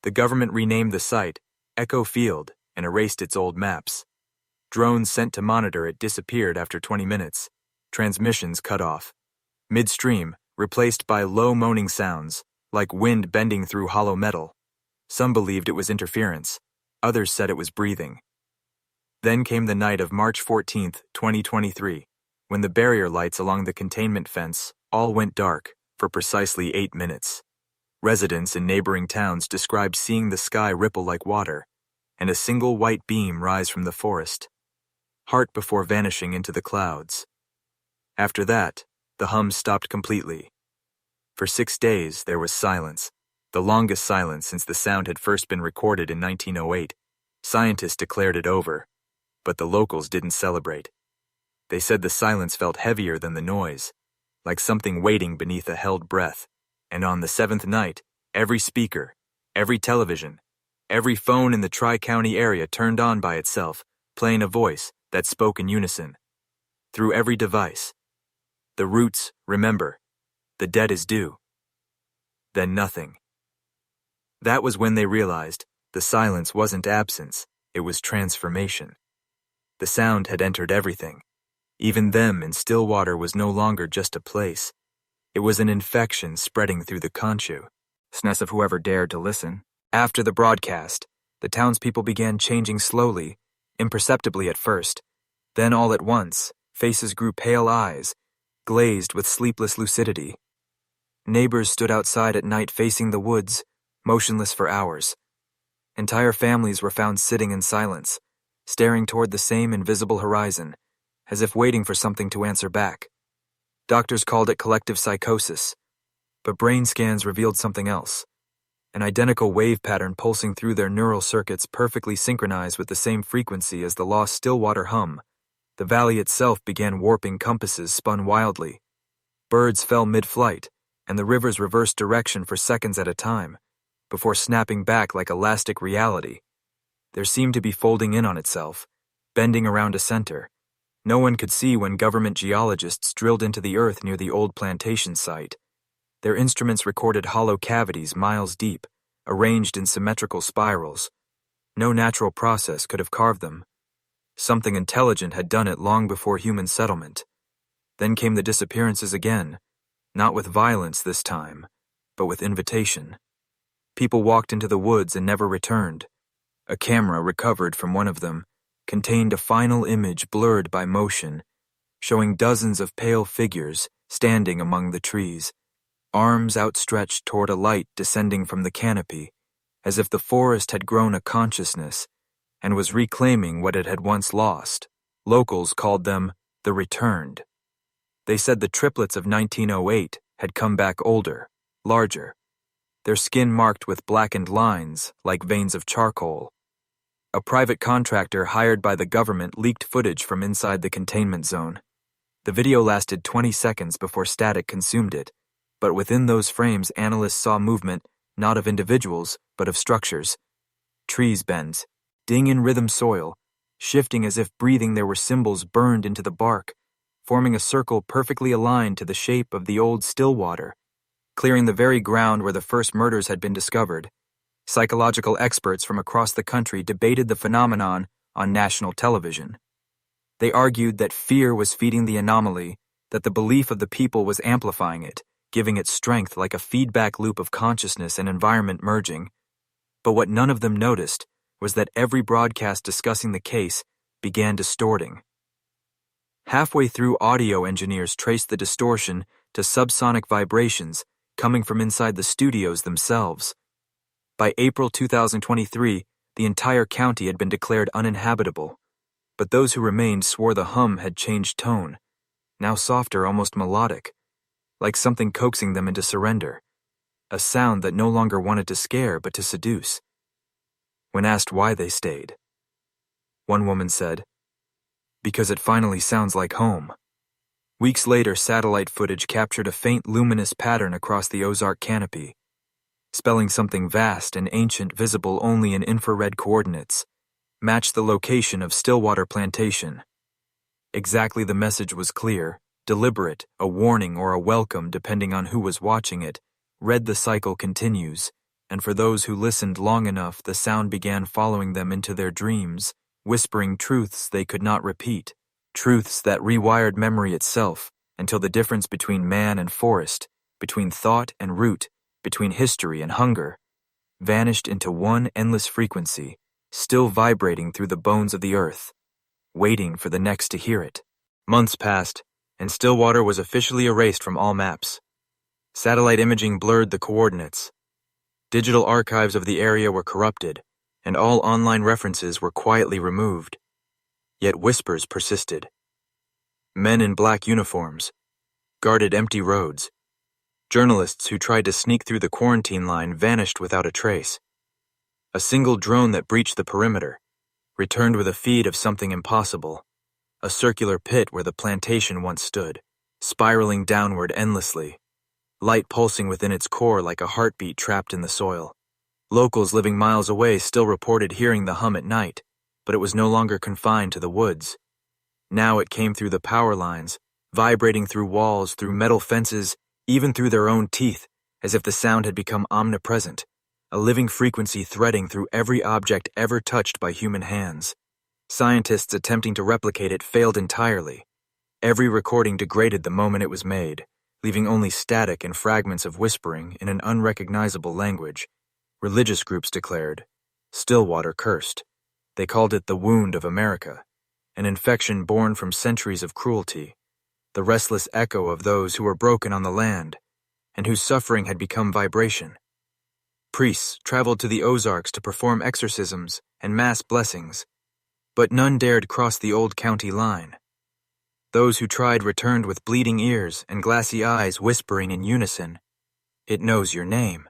The government renamed the site Echo Field and erased its old maps. Drones sent to monitor it disappeared after 20 minutes. Transmissions cut off. Midstream, replaced by low moaning sounds, like wind bending through hollow metal. Some believed it was interference. Others said it was breathing. Then came the night of March 14, 2023, when the barrier lights along the containment fence all went dark for precisely 8 minutes. Residents in neighboring towns described seeing the sky ripple like water, and a single white beam rise from the forest, heart before vanishing into the clouds. After that, the hum stopped completely. For 6 days, there was silence, the longest silence since the sound had first been recorded in 1908. Scientists declared it over, but the locals didn't celebrate. They said the silence felt heavier than the noise, like something waiting beneath a held breath. And on the 7th night, every speaker, every television, every phone in the Tri-County area turned on by itself, playing a voice that spoke in unison. Through every device. The roots, remember. The dead is due. Then nothing. That was when they realized the silence wasn't absence, it was transformation. The sound had entered everything. Even them in Stillwater was no longer just a place. It was an infection spreading through the consciousness of whoever dared to listen. After the broadcast, the townspeople began changing slowly, imperceptibly at first. Then all at once, faces grew pale, eyes glazed with sleepless lucidity. Neighbors stood outside at night facing the woods, motionless for hours. Entire families were found sitting in silence, staring toward the same invisible horizon, as if waiting for something to answer back. Doctors called it collective psychosis, but brain scans revealed something else. An identical wave pattern pulsing through their neural circuits perfectly synchronized with the same frequency as the lost Stillwater hum. The valley itself began warping, compasses spun wildly. Birds fell mid-flight, and the rivers reversed direction for seconds at a time, before snapping back like elastic reality. There seemed to be folding in on itself, bending around a center. No one could see when government geologists drilled into the earth near the old plantation site. Their instruments recorded hollow cavities miles deep, arranged in symmetrical spirals. No natural process could have carved them. Something intelligent had done it long before human settlement. Then came the disappearances again, not with violence this time, but with invitation. People walked into the woods and never returned. A camera recovered from one of them contained a final image blurred by motion, showing dozens of pale figures standing among the trees, arms outstretched toward a light descending from the canopy, as if the forest had grown a consciousness and was reclaiming what it had once lost. Locals called them the Returned. They said the triplets of 1908 had come back older, larger, their skin marked with blackened lines like veins of charcoal. A private contractor hired by the government leaked footage from inside the containment zone. The video lasted 20 seconds before static consumed it, but within those frames analysts saw movement not of individuals, but of structures. Trees bend, ding in rhythm soil, shifting as if breathing. There were symbols burned into the bark, forming a circle perfectly aligned to the shape of the old Stillwater, clearing the very ground where the first murders had been discovered. Psychological experts from across the country debated the phenomenon on national television. They argued that fear was feeding the anomaly, that the belief of the people was amplifying it, giving it strength like a feedback loop of consciousness and environment merging. But what none of them noticed was that every broadcast discussing the case began distorting. Halfway through, audio engineers traced the distortion to subsonic vibrations coming from inside the studios themselves. By April 2023, the entire county had been declared uninhabitable, but those who remained swore the hum had changed tone, now softer, almost melodic, like something coaxing them into surrender, a sound that no longer wanted to scare but to seduce. When asked why they stayed, one woman said, "Because it finally sounds like home." Weeks later, satellite footage captured a faint luminous pattern across the Ozark canopy, spelling something vast and ancient visible only in infrared coordinates, matched the location of Stillwater Plantation. Exactly, the message was clear, deliberate, a warning or a welcome depending on who was watching it. Read the cycle continues, and for those who listened long enough, the sound began following them into their dreams, whispering truths they could not repeat, truths that rewired memory itself until the difference between man and forest, between thought and root, between history and hunger, vanished into one endless frequency, still vibrating through the bones of the earth, waiting for the next to hear it. Months passed, and Stillwater was officially erased from all maps. Satellite imaging blurred the coordinates. Digital archives of the area were corrupted, and all online references were quietly removed. Yet whispers persisted. Men in black uniforms guarded empty roads. Journalists who tried to sneak through the quarantine line vanished without a trace. A single drone that breached the perimeter returned with a feed of something impossible, a circular pit where the plantation once stood, spiraling downward endlessly, light pulsing within its core like a heartbeat trapped in the soil. Locals living miles away still reported hearing the hum at night, but it was no longer confined to the woods. Now it came through the power lines, vibrating through walls, through metal fences, even through their own teeth, as if the sound had become omnipresent, a living frequency threading through every object ever touched by human hands. Scientists attempting to replicate it failed entirely. Every recording degraded the moment it was made, leaving only static and fragments of whispering in an unrecognizable language. Religious groups declared Stillwater cursed. They called it the wound of America, an infection born from centuries of cruelty, the restless echo of those who were broken on the land, and whose suffering had become vibration. Priests traveled to the Ozarks to perform exorcisms and mass blessings, but none dared cross the old county line. Those who tried returned with bleeding ears and glassy eyes, whispering in unison, "It knows your name."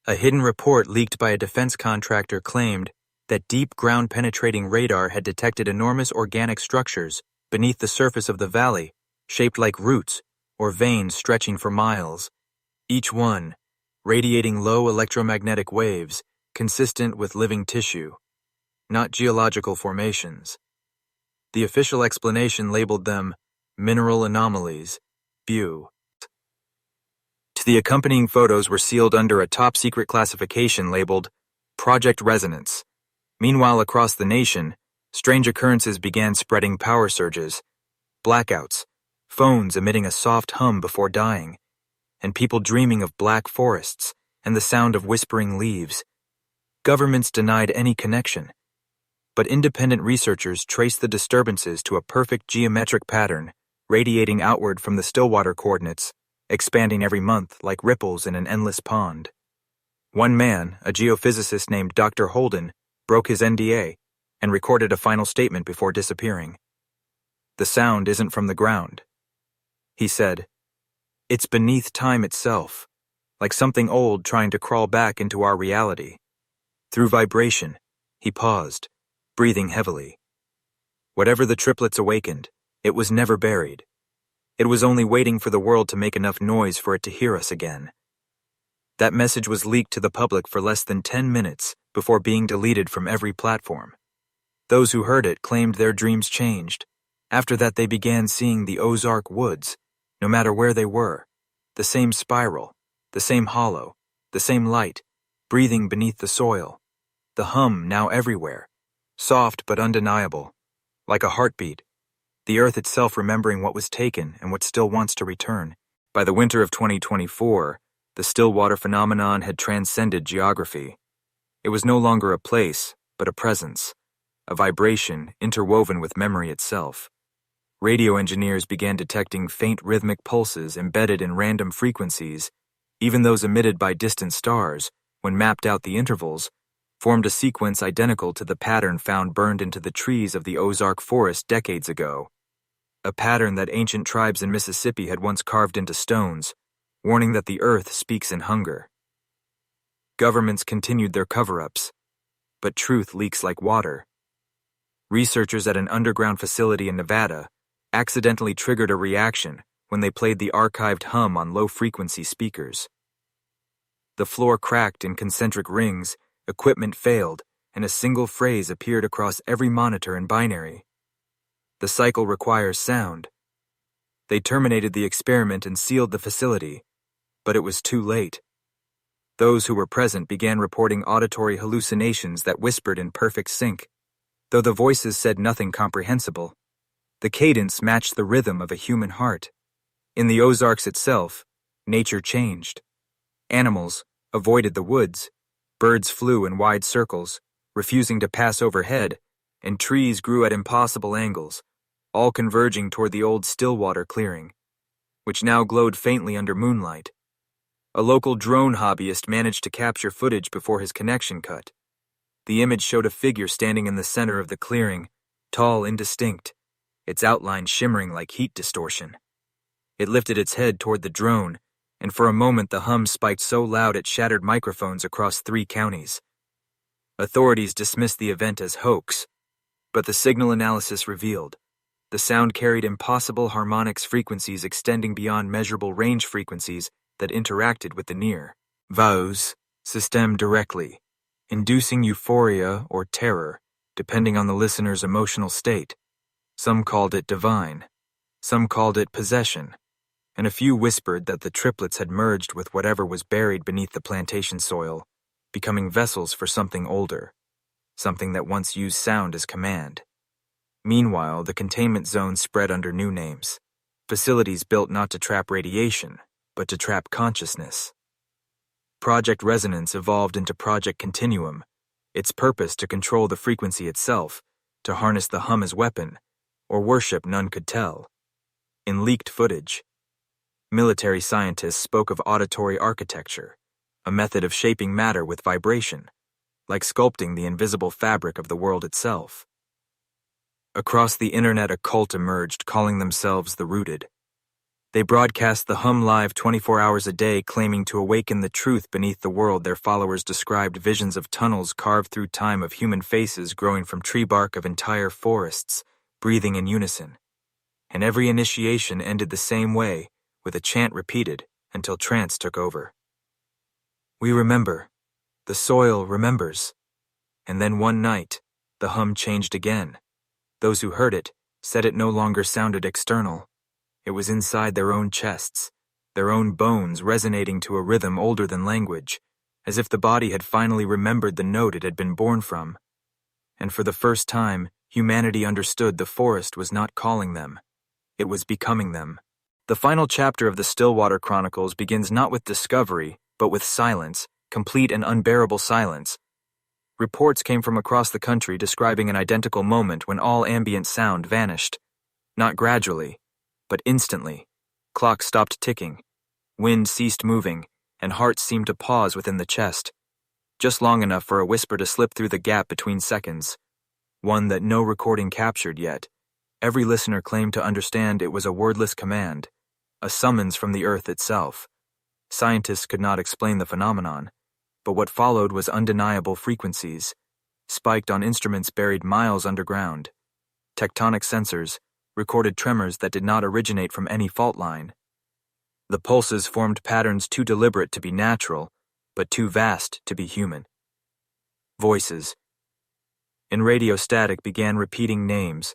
A hidden report leaked by a defense contractor claimed that deep ground-penetrating radar had detected enormous organic structures beneath the surface of the valley, shaped like roots or veins stretching for miles, each one radiating low electromagnetic waves consistent with living tissue, not geological formations. The official explanation labeled them mineral anomalies, BU. The accompanying photos were sealed under a top-secret classification labeled Project Resonance. Meanwhile, across the nation, strange occurrences began spreading: power surges, blackouts, phones emitting a soft hum before dying, and people dreaming of black forests and the sound of whispering leaves. Governments denied any connection, but independent researchers traced the disturbances to a perfect geometric pattern radiating outward from the Stillwater coordinates, expanding every month like ripples in an endless pond. One man, a geophysicist named Dr. Holden, broke his NDA and recorded a final statement before disappearing. "The sound isn't from the ground," he said. "It's beneath time itself, like something old trying to crawl back into our reality." Through vibration, he paused, breathing heavily. Whatever the triplets awakened, it was never buried. It was only waiting for the world to make enough noise for it to hear us again. That message was leaked to the public for less than 10 minutes before being deleted from every platform. Those who heard it claimed their dreams changed. After that, they began seeing the Ozark Woods, no matter where they were, the same spiral, the same hollow, the same light, breathing beneath the soil. The hum now everywhere, soft but undeniable, like a heartbeat. The earth itself remembering what was taken and what still wants to return. By the winter of 2024, the Stillwater phenomenon had transcended geography. It was no longer a place, but a presence, a vibration interwoven with memory itself. Radio engineers began detecting faint rhythmic pulses embedded in random frequencies. Even those emitted by distant stars, when mapped out the intervals, formed a sequence identical to the pattern found burned into the trees of the Ozark forest decades ago. A pattern that ancient tribes in Mississippi had once carved into stones, warning that the earth speaks in hunger. Governments continued their cover-ups, but truth leaks like water. Researchers at an underground facility in Nevada accidentally triggered a reaction when they played the archived hum on low-frequency speakers. The floor cracked in concentric rings, equipment failed, and a single phrase appeared across every monitor in binary. "The cycle requires sound." They terminated the experiment and sealed the facility, but it was too late. Those who were present began reporting auditory hallucinations that whispered in perfect sync. Though the voices said nothing comprehensible, the cadence matched the rhythm of a human heart. In the Ozarks itself, nature changed. Animals avoided the woods, birds flew in wide circles, refusing to pass overhead, and trees grew at impossible angles, all converging toward the old Stillwater clearing, which now glowed faintly under moonlight. A local drone hobbyist managed to capture footage before his connection cut. The image showed a figure standing in the center of the clearing, tall, indistinct, its outline shimmering like heat distortion. It lifted its head toward the drone, and for a moment the hum spiked so loud it shattered microphones across 3 counties. Authorities dismissed the event as hoax, but the signal analysis revealed the sound carried impossible harmonics, frequencies extending beyond measurable range frequencies that interacted with the near VAUS system directly, inducing euphoria or terror, depending on the listener's emotional state. Some called it divine, some called it possession, and a few whispered that the triplets had merged with whatever was buried beneath the plantation soil, becoming vessels for something older, something that once used sound as command. Meanwhile, the containment zone spread under new names, facilities built not to trap radiation, but to trap consciousness. Project Resonance evolved into Project Continuum, its purpose to control the frequency itself, to harness the hum as weapon, or worship none could tell. In leaked footage, military scientists spoke of auditory architecture, a method of shaping matter with vibration, like sculpting the invisible fabric of the world itself. Across the internet, a cult emerged, calling themselves the Rooted. They broadcast the hum live 24 hours a day, claiming to awaken the truth beneath the world. Their followers described visions of tunnels carved through time, of human faces growing from tree bark, of entire forests, breathing in unison. And every initiation ended the same way, with a chant repeated until trance took over. "We remember. The soil remembers." And then one night, the hum changed again. Those who heard it said it no longer sounded external. It was inside their own chests, their own bones resonating to a rhythm older than language, as if the body had finally remembered the note it had been born from. And for the first time, humanity understood the forest was not calling them. It was becoming them. The final chapter of the Stillwater Chronicles begins not with discovery, but with silence, complete and unbearable silence. Reports came from across the country describing an identical moment when all ambient sound vanished. Not gradually, but instantly. Clocks stopped ticking. Wind ceased moving, and hearts seemed to pause within the chest. Just long enough for a whisper to slip through the gap between seconds. One that no recording captured yet. Every listener claimed to understand it was a wordless command, a summons from the earth itself. Scientists could not explain the phenomenon, but what followed was undeniable frequencies, spiked on instruments buried miles underground. Tectonic sensors recorded tremors that did not originate from any fault line. The pulses formed patterns too deliberate to be natural, but too vast to be human. Voices. In radio static began repeating names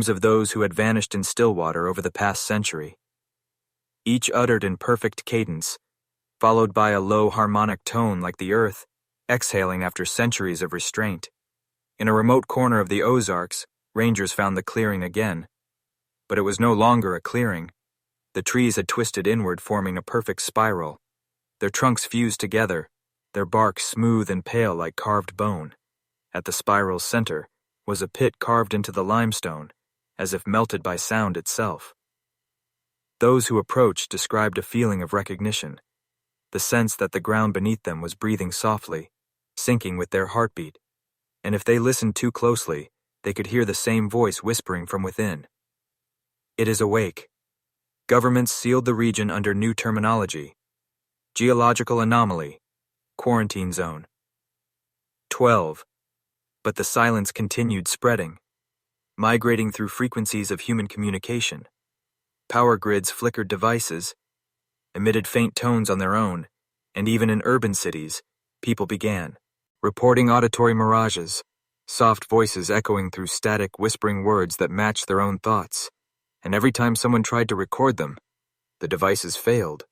of those who had vanished in Stillwater over the past century. Each uttered in perfect cadence, followed by a low harmonic tone like the earth, exhaling after centuries of restraint. In a remote corner of the Ozarks, rangers found the clearing again. But it was no longer a clearing. The trees had twisted inward, forming a perfect spiral. Their trunks fused together, their bark smooth and pale like carved bone. At the spiral's center was a pit carved into the limestone, as if melted by sound itself. Those who approached described a feeling of recognition, the sense that the ground beneath them was breathing softly, syncing with their heartbeat, and if they listened too closely, they could hear the same voice whispering from within. It is awake. Governments sealed the region under new terminology. Geological anomaly. Quarantine zone. 12. But the silence continued spreading, migrating through frequencies of human communication. Power grids flickered devices, emitted faint tones on their own, and even in urban cities, people began reporting auditory mirages, soft voices echoing through static, whispering words that matched their own thoughts. And every time someone tried to record them, the devices failed.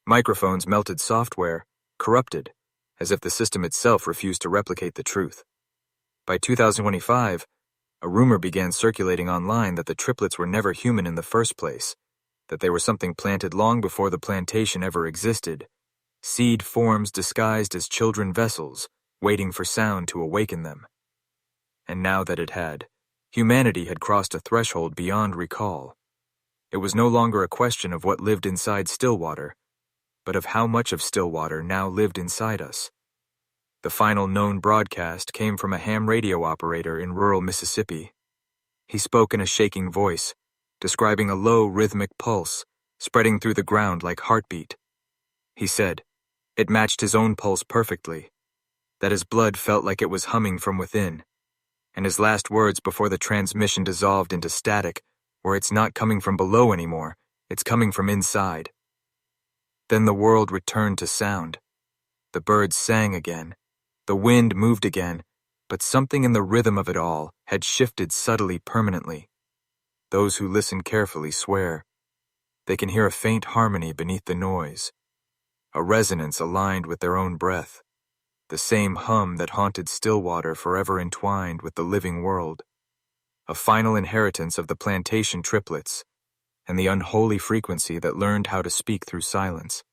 Microphones melted software, corrupted, as if the system itself refused to replicate the truth. By 2025, a rumor began circulating online that the triplets were never human in the first place, that they were something planted long before the plantation ever existed, seed forms disguised as children vessels, waiting for sound to awaken them. And now that it had, humanity had crossed a threshold beyond recall. It was no longer a question of what lived inside Stillwater, but of how much of Stillwater now lived inside us. The final known broadcast came from a ham radio operator in rural Mississippi. He spoke in a shaking voice, describing a low rhythmic pulse spreading through the ground like heartbeat. He said it matched his own pulse perfectly, that his blood felt like it was humming from within, and his last words before the transmission dissolved into static were, "It's not coming from below anymore, it's coming from inside." Then the world returned to sound. The birds sang again. The wind moved again, but something in the rhythm of it all had shifted subtly permanently. Those who listen carefully swear. They can hear a faint harmony beneath the noise, a resonance aligned with their own breath, the same hum that haunted Stillwater forever entwined with the living world, a final inheritance of the plantation triplets, and the unholy frequency that learned how to speak through silence.